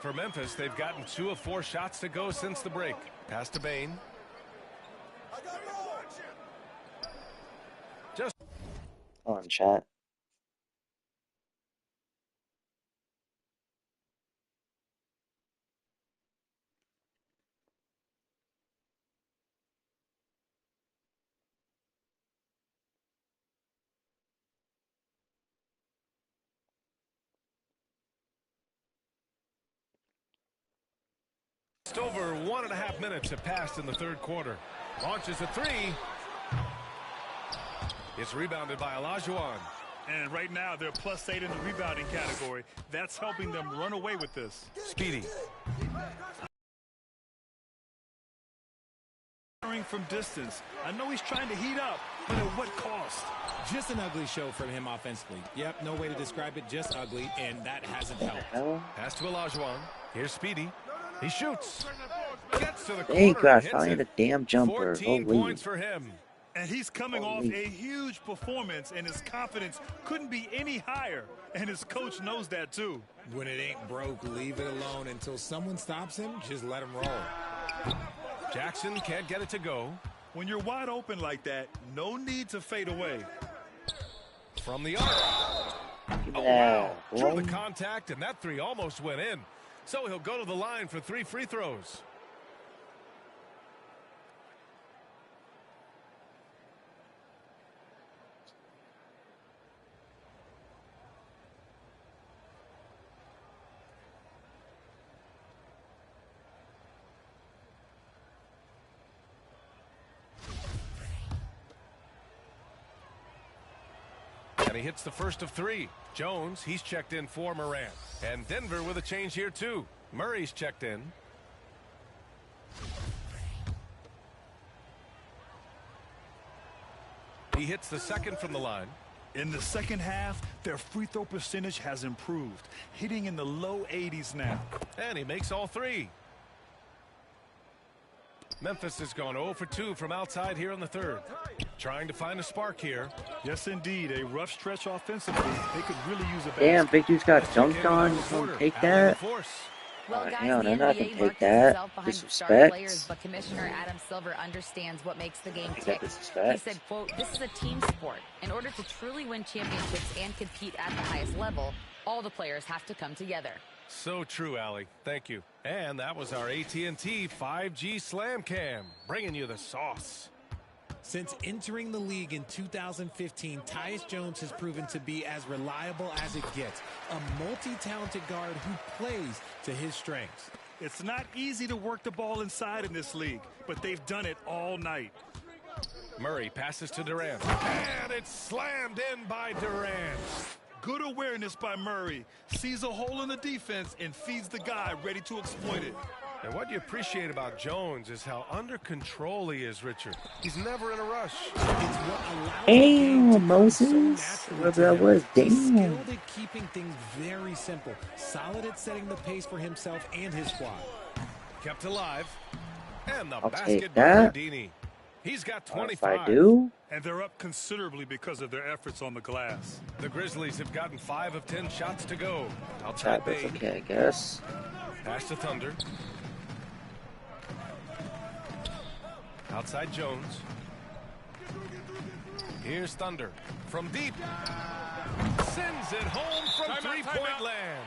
For Memphis, they've gotten 2 of 4 shots to go since the break. Pass to Bane. Just on, chat. just over 1.5 minutes have passed in the third quarter. Launches a 3. It's rebounded by Olajuwon. And right now, they're +8 in the rebounding category. That's helping them run away with this. Speedy. From distance. I know he's trying to heat up, but at what cost? Just an ugly show from him offensively. Yep, no way to describe it, just ugly, and that hasn't helped. Pass to Olajuwon. Here's Speedy. He shoots. Gets to the Hey, corner. gosh, Hits finally it. the damn jumper. 14 Holy. points for him. And he's coming off a huge performance, and his confidence couldn't be any higher. And his coach knows that, too. When it ain't broke, leave it alone until someone stops him. Just let him roll. Jackson can't get it to go. When you're wide open like that, no need to fade away. From the arc. Oh, wow. Drew the contact, and that three almost went in. So he'll go to the line for 3 free throws. And he hits the first of 3. Jones, he's checked in for Morant. And Denver with a change here, too. Murray's checked in. He hits the second from the line. In the second half, their free throw percentage has improved, hitting in the low 80s now. And he makes all 3. Memphis has gone 0 for 2 from outside here in the third. Trying to find a spark here. Yes, indeed. A rough stretch offensively. They could really use a basket. Damn, Big Dude's got dunked on. He's gonna take that? Well, Oh, guys, hell, the they're not NBA gonna take markets that. itself behind star Disrespect. players, but Commissioner Adam Silver understands what makes the game Take tick. that disrespect. He said, quote, "This is a team sport. In order to truly win championships and compete at the highest level, all the players have to come together." So true, Allie. Thank you. And that was our AT&T 5G Slam Cam, bringing you the sauce. Since entering the league in 2015, Tyus Jones has proven to be as reliable as it gets. A multi-talented guard who plays to his strengths. It's not easy to work the ball inside in this league, but they've done it all night. Murray passes to Durant. And it's slammed in by Durant. Good awareness by Murray. Sees a hole in the defense and feeds the guy ready to exploit it. And what you appreciate about Jones is how under control he is, Richard. He's never in a rush. Damn, Moses. Whoever that was, He's damn. skilled at keeping things very simple. Solid at setting the pace for himself and his squad. Kept alive. And the I'll basket take by that. Houdini. He's got If 25. I do, And they're up considerably because of their efforts on the glass. The Grizzlies have gotten 5 of 10 shots to go. that, Outside that's Bane. okay, I guess. Pass to Thunder. Outside Jones. Here's Thunder from deep. Sends it home from three-point land.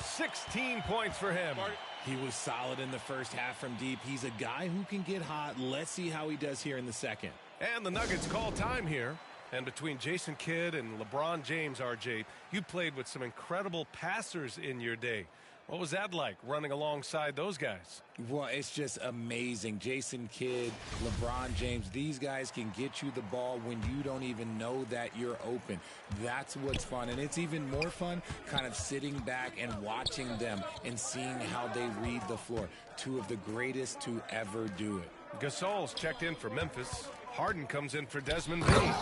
16 points for him. He was solid in the first half from deep. He's a guy who can get hot. Let's see how he does here in the second. And the Nuggets call time here. And between Jason Kidd and LeBron James, RJ, you played with some incredible passers in your day. What was that like, running alongside those guys? Well, it's just amazing. Jason Kidd, LeBron James, these guys can get you the ball when you don't even know that you're open. That's what's fun. And it's even more fun kind of sitting back and watching them and seeing how they read the floor. Two of the greatest to ever do it. Gasol's checked in for Memphis. Harden comes in for Desmond Bane.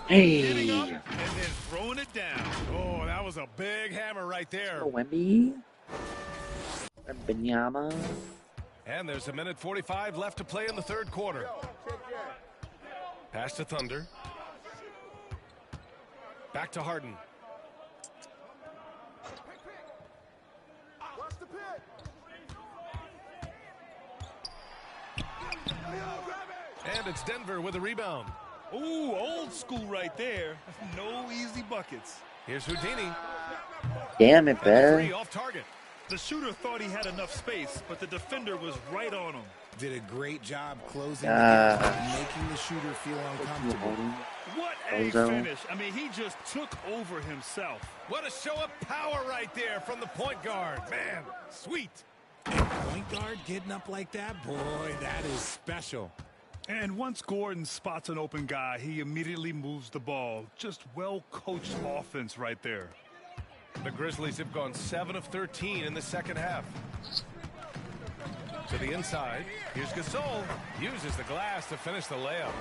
Hey. Getting up and then throwing it down. Oh, that was a big hammer right there. Wemby. Benyama. And there's a minute 45 left to play in the third quarter. Pass to Thunder. Back to Harden. And it's Denver with a rebound. Ooh, old school right there. No easy buckets. Here's Houdini. Damn it, Three better. off target. The shooter thought he had enough space, but the defender was right on him. Did a great job closing the gap, making the shooter feel uncomfortable. What a Bozo. finish. I mean, he just took over himself. What a show of power right there from the point guard. Man, sweet. Point guard getting up like that, boy, that is special. And once Gordon spots an open guy, he immediately moves the ball. Just well-coached offense right there. The Grizzlies have gone 7 of 13 in the second half. To the inside, here's Gasol. Uses the glass to finish the layup.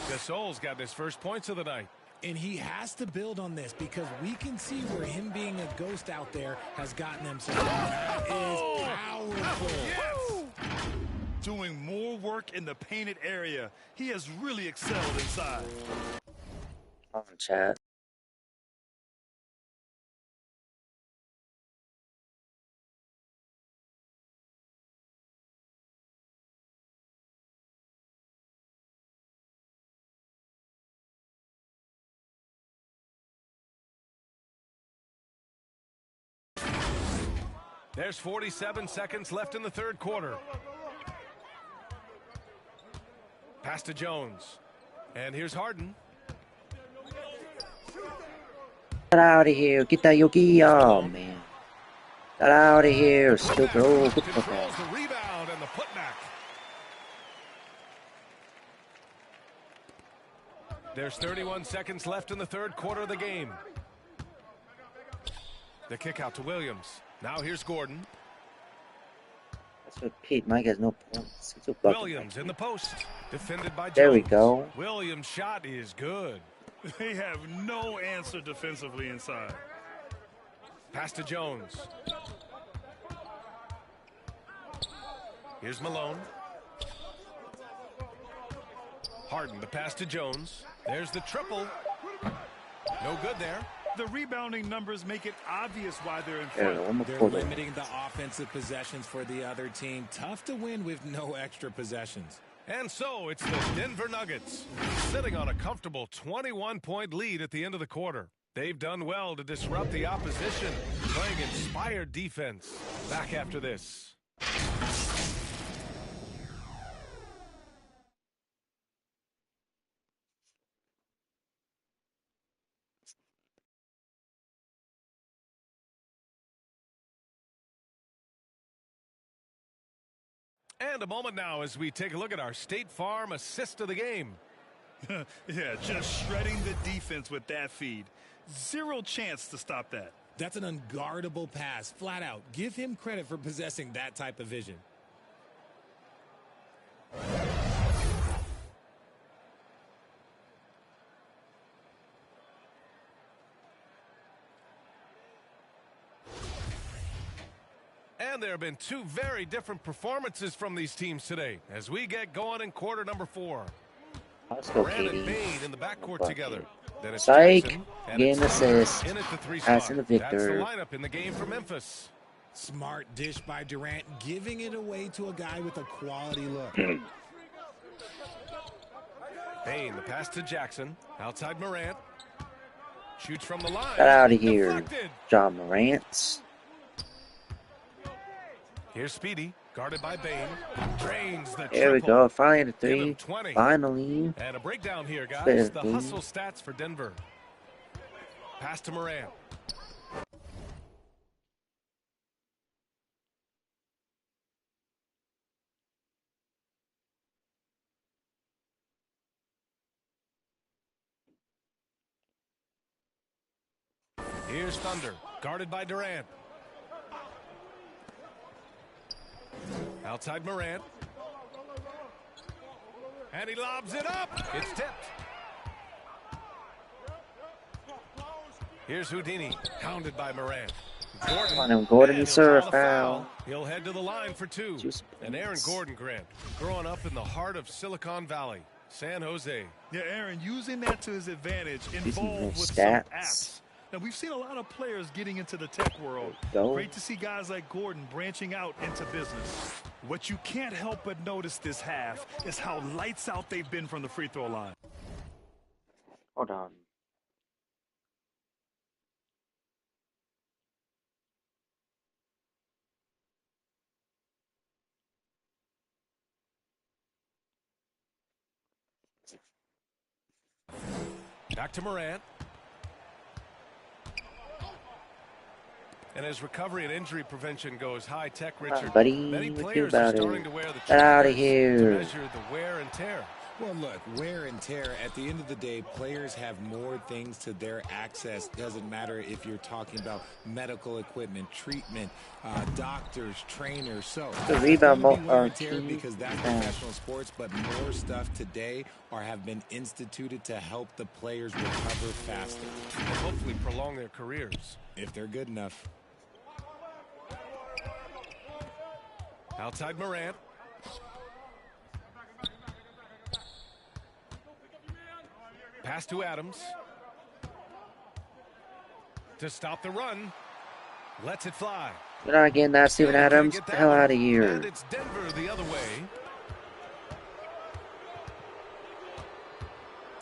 Gasol's got his first points of the night. And he has to build on this because we can see where him being a ghost out there has gotten him some. That is powerful. Yes! Doing more work in the painted area. He has really excelled inside. On chat. There's 47 seconds left in the third quarter. Pass to Jones. And here's Harden. Get out of here. Get that Yogi. Oh, man. Get out of here. Stupid. Oh, good Controls the rebound and the putback. There's 31 seconds left in the third quarter of the game. The kick out to Williams. Now here's Gordon. That's what Pete. Mike has no points. Williams in the post. Defended by Jones. There we go. Williams' shot is good. They have no answer defensively inside. Pass to Jones. Here's Malone. Harden, the pass to Jones. There's the triple. No good there. The rebounding numbers make it obvious why they're in front. They're limiting the offensive possessions for the other team. Tough to win with no extra possessions. And so it's the Denver Nuggets sitting on a comfortable 21-point lead at the end of the quarter. They've done well to disrupt the opposition, playing inspired defense. Back after this. And a moment now as we take a look at our State Farm assist of the game. Yeah, just shredding the defense with that feed. Zero chance to stop that. That's an unguardable pass, flat out. Give him credit for possessing that type of vision. And there have been two very different performances from these teams today as we get going in quarter number 4. Let's go, Brand Katie. and Bane in the backcourt together. Then it's Psych. Jackson, and Getting it's assist. in at the 3 Passing spot. to That's the Victor. lineup in the game for Memphis. Smart dish by Durant, giving it away to a guy with a quality look. Bane, the pass to Jackson. Outside Morant. Shoots from the line. Get out of here, Deflected. John Morant. Here's Speedy, guarded by Bane. Drains the There we triple. go. Finally at Give him 3. 20. Finally. And a breakdown here, guys. Fair, The dude. hustle stats for Denver. Pass to Morant. Here's Thunder, guarded by Durant. Outside Morant. And he lobs it up. It's tipped. Here's Houdini, hounded by Morant. Come on, Gordon, you serve a foul. He'll head to the line for 2. And Aaron Gordon, Grant, growing up in the heart of Silicon Valley, San Jose. Yeah, Aaron, using that to his advantage, These involved new with some stats. apps. Now, we've seen a lot of players getting into the tech world. Go. Great to see guys like Gordon branching out into business. What you can't help but notice this half is how lights out they've been from the free throw line. Hold on. Back to Morant. And as recovery and injury prevention goes high-tech, Richard, buddy, many what you players are about it? starting to wear the Get outta trackers here. to measure the wear and tear. Well, look, wear and tear, at the end of the day, players have more things to their access. Doesn't matter if you're talking about medical equipment, treatment, doctors, trainers. So, The it's rebound gonna be wear and team. tear because that's professional sports, but more stuff today have been instituted to help the players recover faster. And hopefully prolong their careers. If they're good enough. Outside Morant. Pass to Adams. To stop the run. Lets it fly. We're not getting that, Steven Adams. Get the hell out of here. And it's Denver the other way.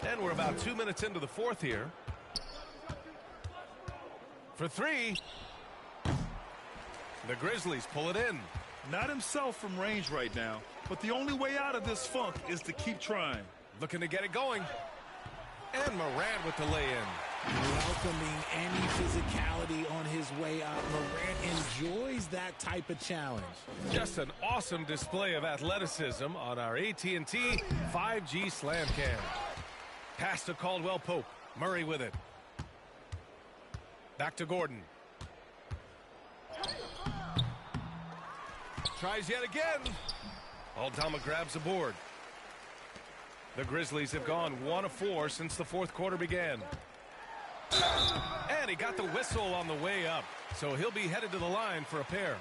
And we're about 2 minutes into the fourth here. For 3. The Grizzlies pull it in. Not himself from range right now, but the only way out of this funk is to keep trying. Looking to get it going. And Morant with the lay-in. Welcoming any physicality on his way up. Morant enjoys that type of challenge. Just an awesome display of athleticism on our AT&T 5G Slam Cam. Pass to Caldwell Pope. Murray with it. Back to Gordon. Tries yet again. Aldama grabs the board. The Grizzlies have gone 1 of 4 since the fourth quarter began. And he got the whistle on the way up, so he'll be headed to the line for a pair.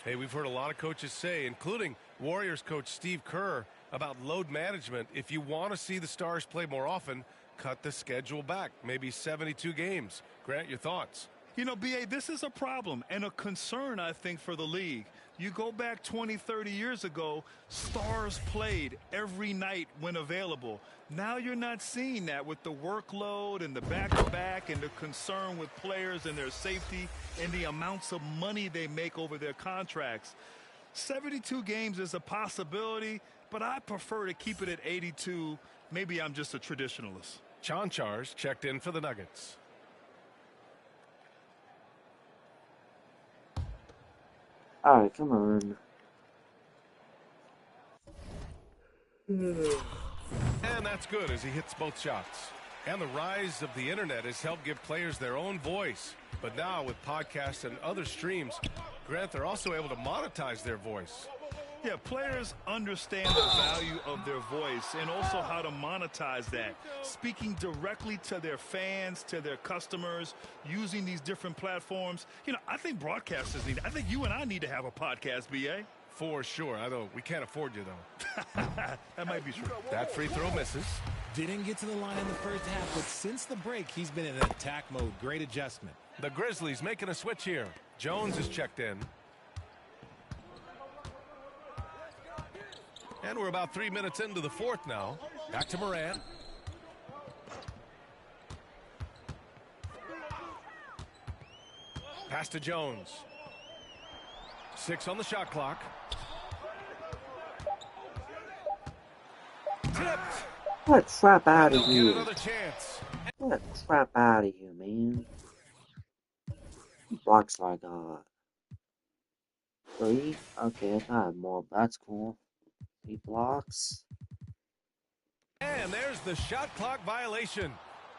Hey, we've heard a lot of coaches say, including Warriors coach Steve Kerr, about load management. If you want to see the Stars play more often, cut the schedule back, maybe 72 games. Grant, your thoughts? You know, B.A., this is a problem and a concern, I think, for the league. You go back 20, 30 years ago, Stars played every night when available. Now you're not seeing that with the workload and the back-to-back and the concern with players and their safety and the amounts of money they make over their contracts. 72 games is a possibility, but I prefer to keep it at 82. Maybe I'm just a traditionalist. Chanchar's checked in for the Nuggets. All right, come on. And that's good as he hits both shots. And the rise of the internet has helped give players their own voice. But now with podcasts and other streams, Grant, they're also able to monetize their voice. Yeah, players understand the value of their voice and also how to monetize that. Speaking directly to their fans, to their customers, using these different platforms. You know, I think broadcasters need, I think you and I need to have a podcast, B.A. For sure. I don't, we can't afford you, though. That might be true. That free throw misses. Didn't get to the line in the first half, but since the break, he's been in attack mode. Great adjustment. The Grizzlies making a switch here. Jones is checked in. And we're about 3 minutes into the fourth now. Back to Morant. Pass to Jones. 6 on the shot clock. Tipped. What crap out of Get you? another chance. What crap out of you, man? Blocks like 3? Okay, I got more. That's cool. 3 blocks. And there's the shot clock violation.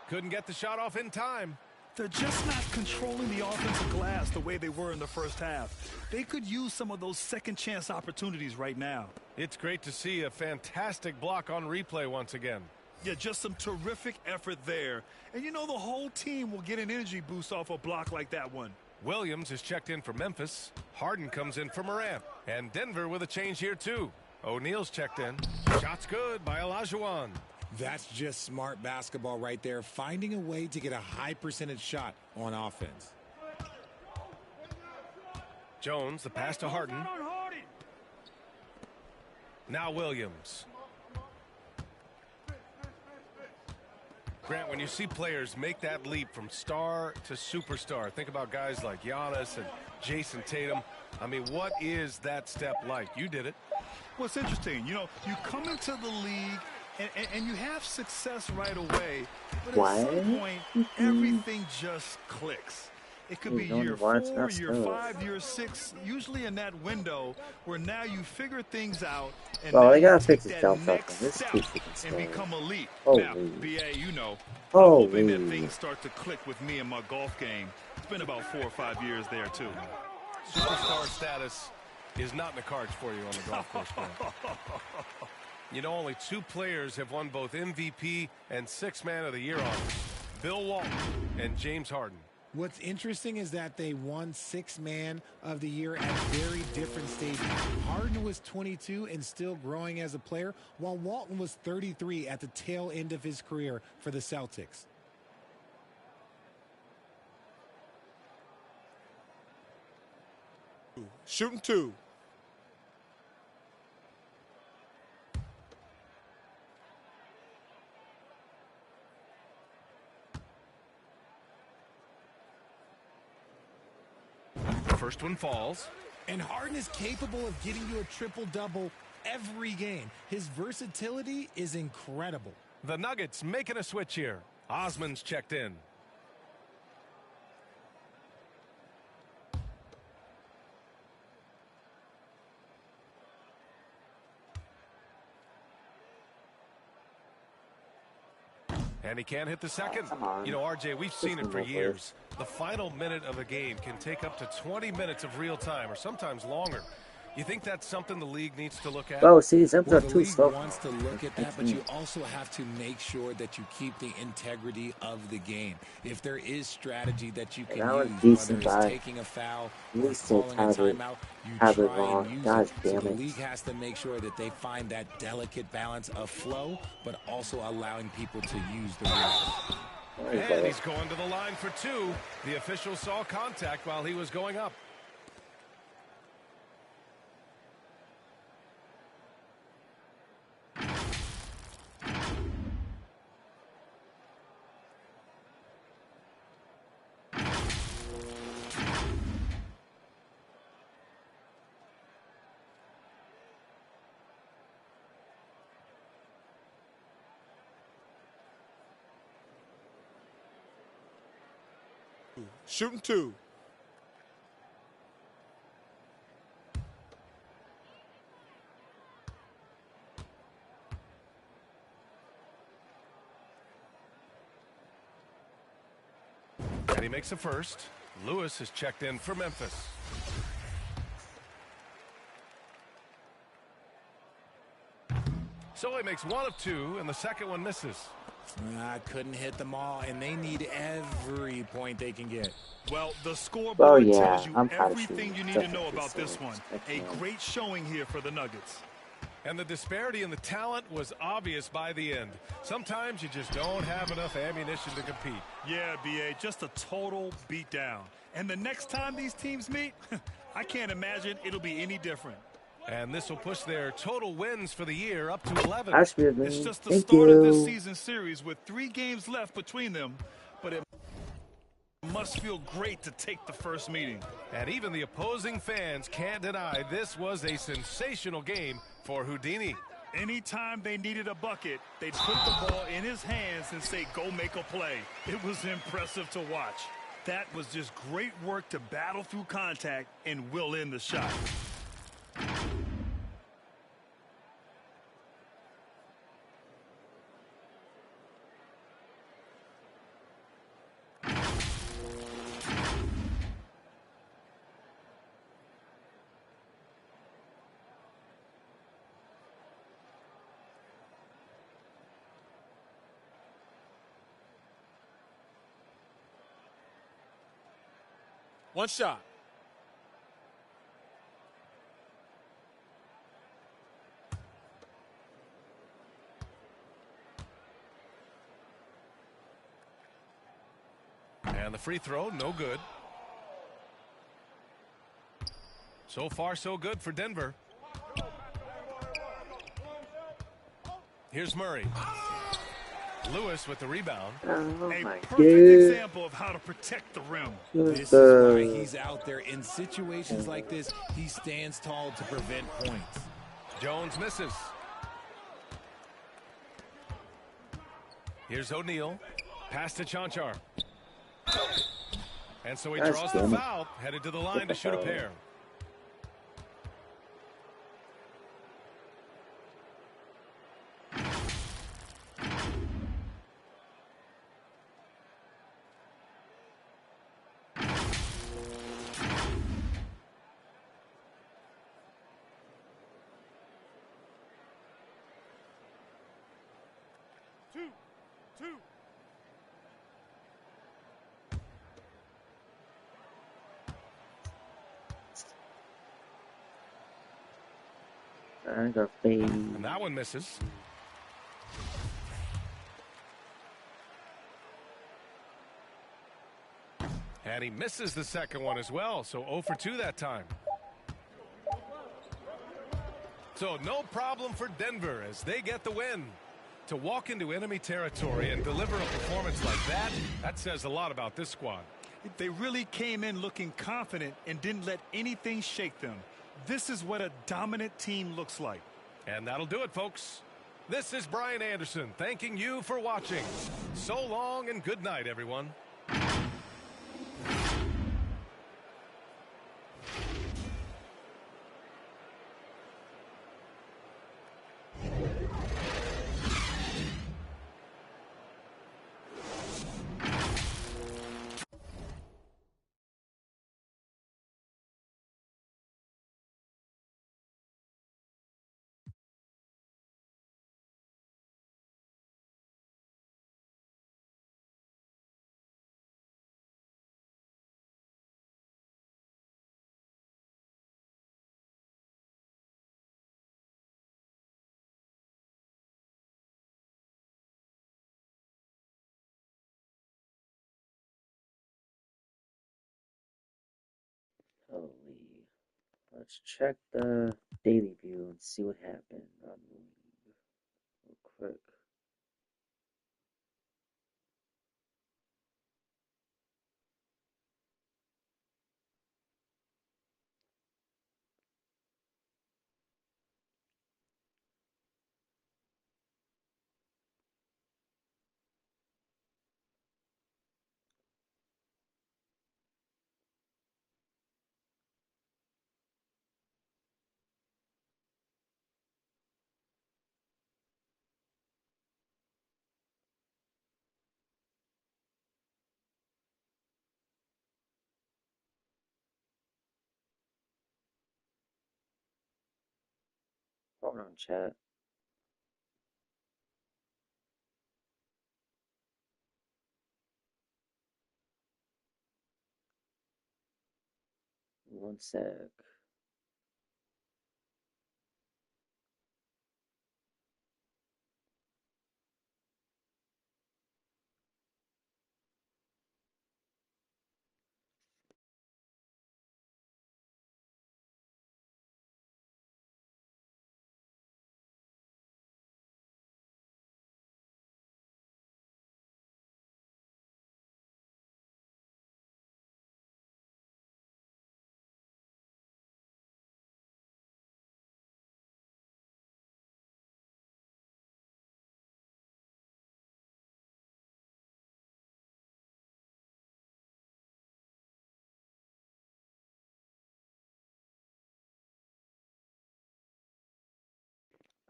Couldn't get the shot off in time. They're just not controlling the offensive glass the way they were in the first half. They could use some of those second chance opportunities right now. It's great to see a fantastic block on replay once again. Yeah, just some terrific effort there. And you know, the whole team will get an energy boost off a block like that one. Williams is checked in for Memphis. Harden comes in for Morant. And Denver with a change here too. O'Neal's checked in. Shot's good by Olajuwon. That's just smart basketball right there, finding a way to get a high percentage shot on offense. Jones, the pass to Harden. Now Williams. Grant, when you see players make that leap from star to superstar, think about guys like Giannis and Jason Tatum. I mean, what is that step like? You did it. Well, it's interesting. You know, you come into the league and you have success right away, but at some point, everything just clicks. It could be year 4, year 5, year 6, usually in that window where now you figure things out and well, now they gotta you fix take his that jump next this step and become elite. Now, BA, you know, I'm hoping that things start to click with me in my golf game. It's been about 4 or 5 years there, too. Superstar status is not in the cards for you on the golf course, Grant. You know, only 2 players have won both MVP and 6th Man of the Year honors. Bill Walton and James Harden. What's interesting is that they won 6th Man of the Year at very different stages. Harden was 22 and still growing as a player, while Walton was 33 at the tail end of his career for the Celtics. Shooting 2. First one falls. And Harden is capable of getting you a triple-double every game. His versatility is incredible. The Nuggets making a switch here. Osman's checked in. And he can't hit the second. You know, RJ, we've seen it for years. The final minute of a game can take up to 20 minutes of real time or sometimes longer. You think that's something the league needs to look at? Oh, see, these are The too league slow. wants to look at that, but you also have to make sure that you keep the integrity of the game. If there is strategy that you can use, whether it's taking a foul or calling a timeout, you try and use it. So the league has to make sure that they find that delicate balance of flow, but also allowing people to use the rules. And he's going to the line for two. The official saw contact while he was going up. Shooting two. And he makes a first. Lewis has checked in for Memphis. So he makes one of two, and the second one misses. Couldn't hit them all, and they need every point they can get. Well, the scoreboard tells you I'm everything you need to know about this one. A great showing here for the Nuggets. And the disparity in the talent was obvious by the end. Sometimes you just don't have enough ammunition to compete. Yeah, B.A., just a total beatdown. And the next time these teams meet, I can't imagine it'll be any different. And this will push their total wins for the year up to 11. It's just the start of this season series with 3 games left between them, but it must feel great to take the first meeting. And even the opposing fans can't deny this was a sensational game for Houdini. Anytime they needed a bucket, they'd put the ball in his hands and say, go make a play. It was impressive to watch. That was just great work to battle through contact and will in the shot. One shot. And the free throw, no good. So far, so good for Denver. Here's Murray. Lewis with the rebound. A perfect example of how to protect the rim. This is why he's out there. In situations like this, he stands tall to prevent points. Jones misses. Here's O'Neal. Pass to Chanchar. And so he draws the foul, headed to the line to shoot a pair. Two. And that one misses. And he misses the second one as well, so 0 for 2 that time. So no problem for Denver as they get the win. To walk into enemy territory and deliver a performance like that, that says a lot about this squad. They really came in looking confident and didn't let anything shake them. This is what a dominant team looks like. And that'll do it, folks. This is Brian Anderson thanking you for watching. So long and good night, everyone. Holy. Let's check the daily view and see what happened on the league real quick. Hold on, chat. One sec.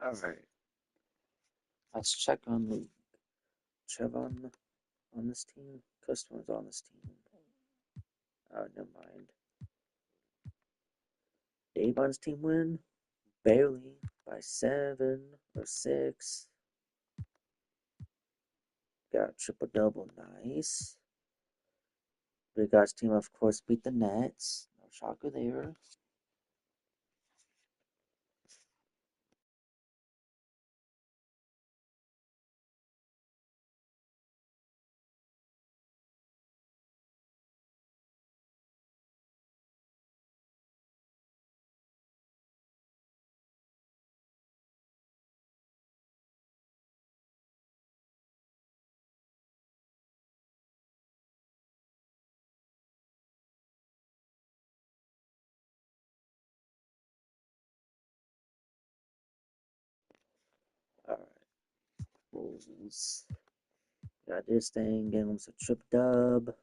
Alright. Let's check on the Trevon on this team. Customers on this team. Oh, never mind. Davon's team win? Barely. By 7 or 6. Got triple double. Nice. Big God's team, of course, beat the Nets. No shocker there. Alright. Bulls. Got this thing. Getting them some trip dub.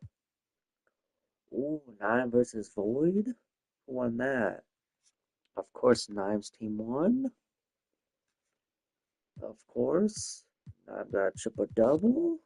Ooh, Nine versus Void? Who won that? Of course, Nime's team won. Of course. I've got triple double.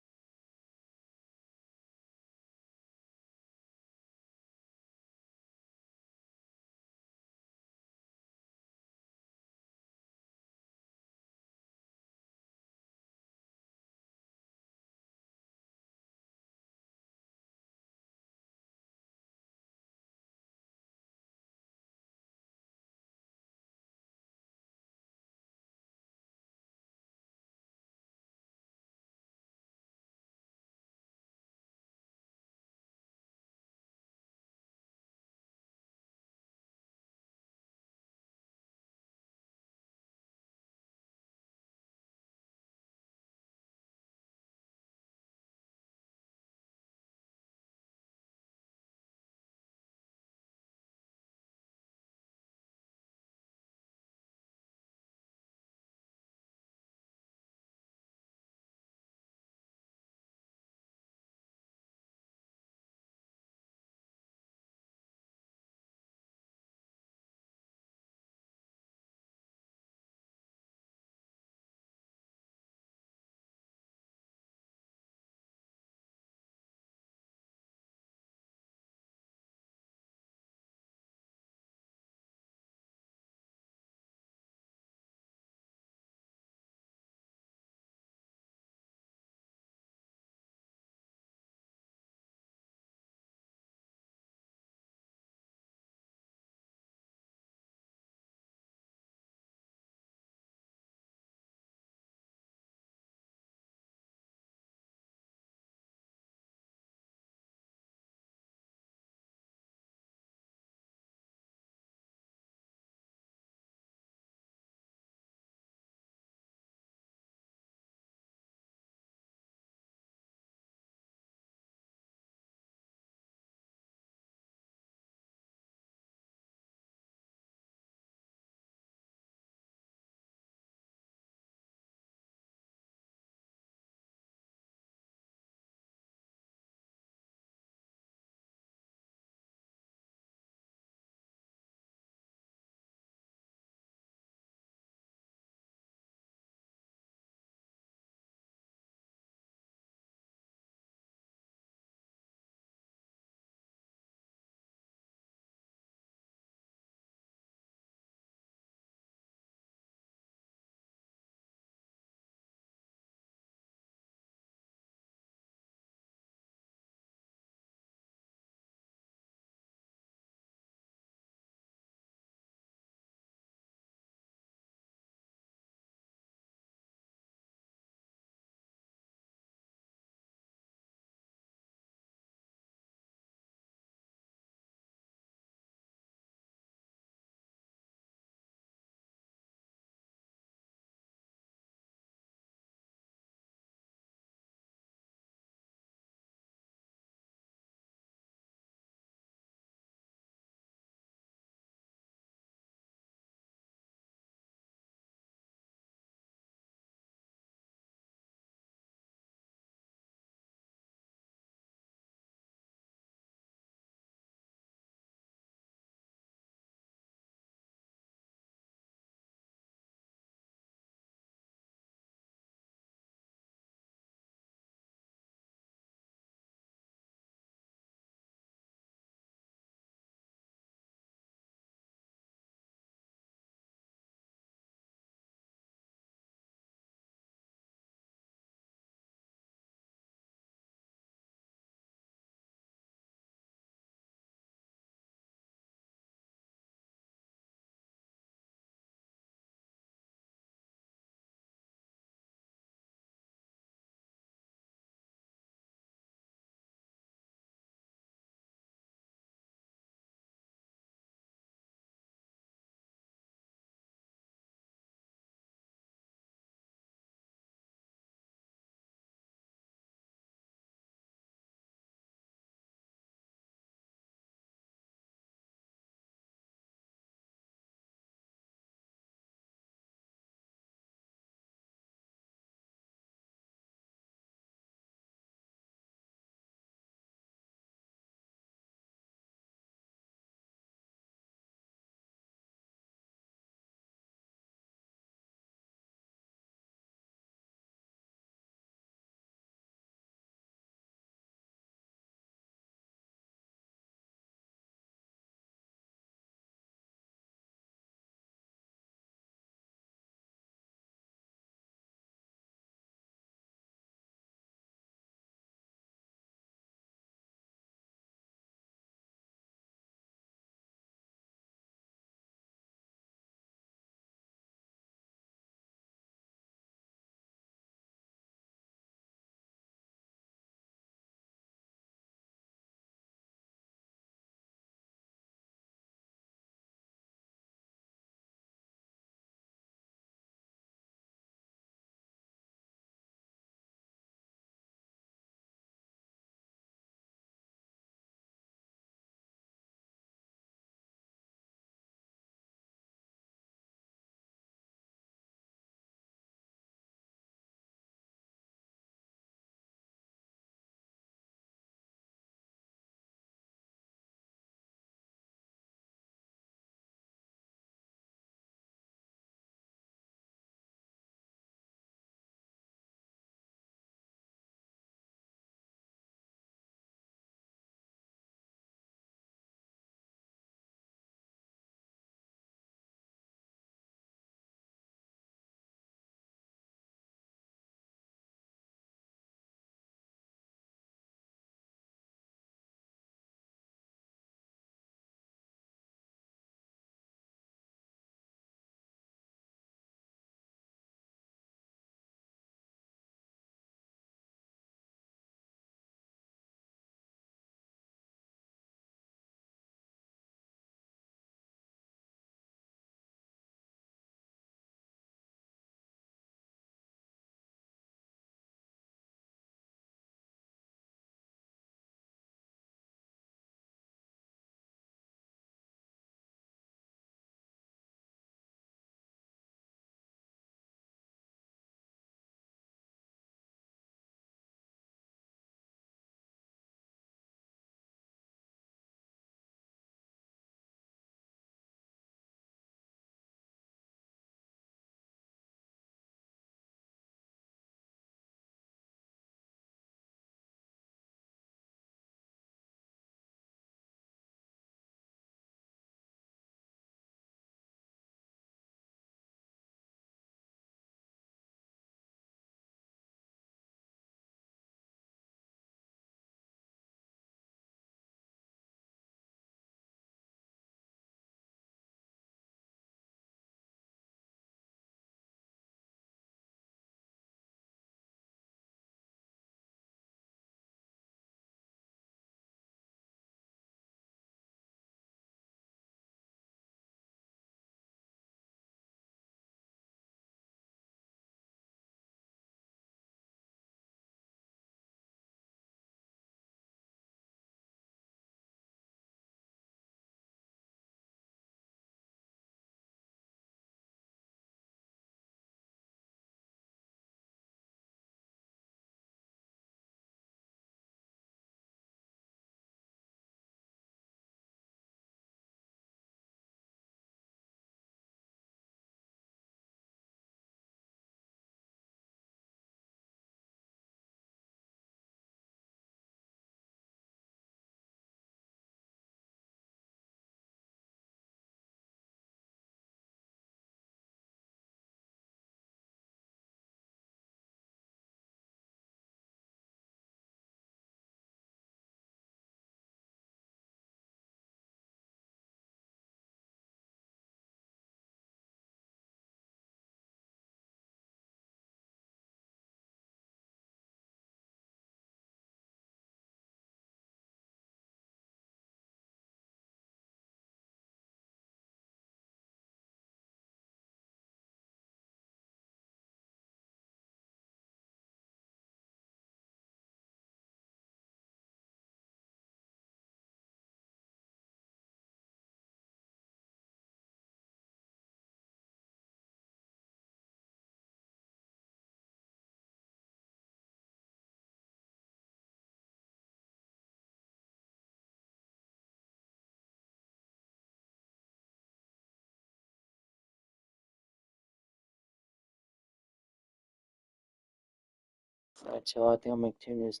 Alright, y'all. I think I'll make this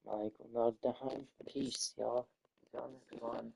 like log down. Peace, y'all. Y'all have fun.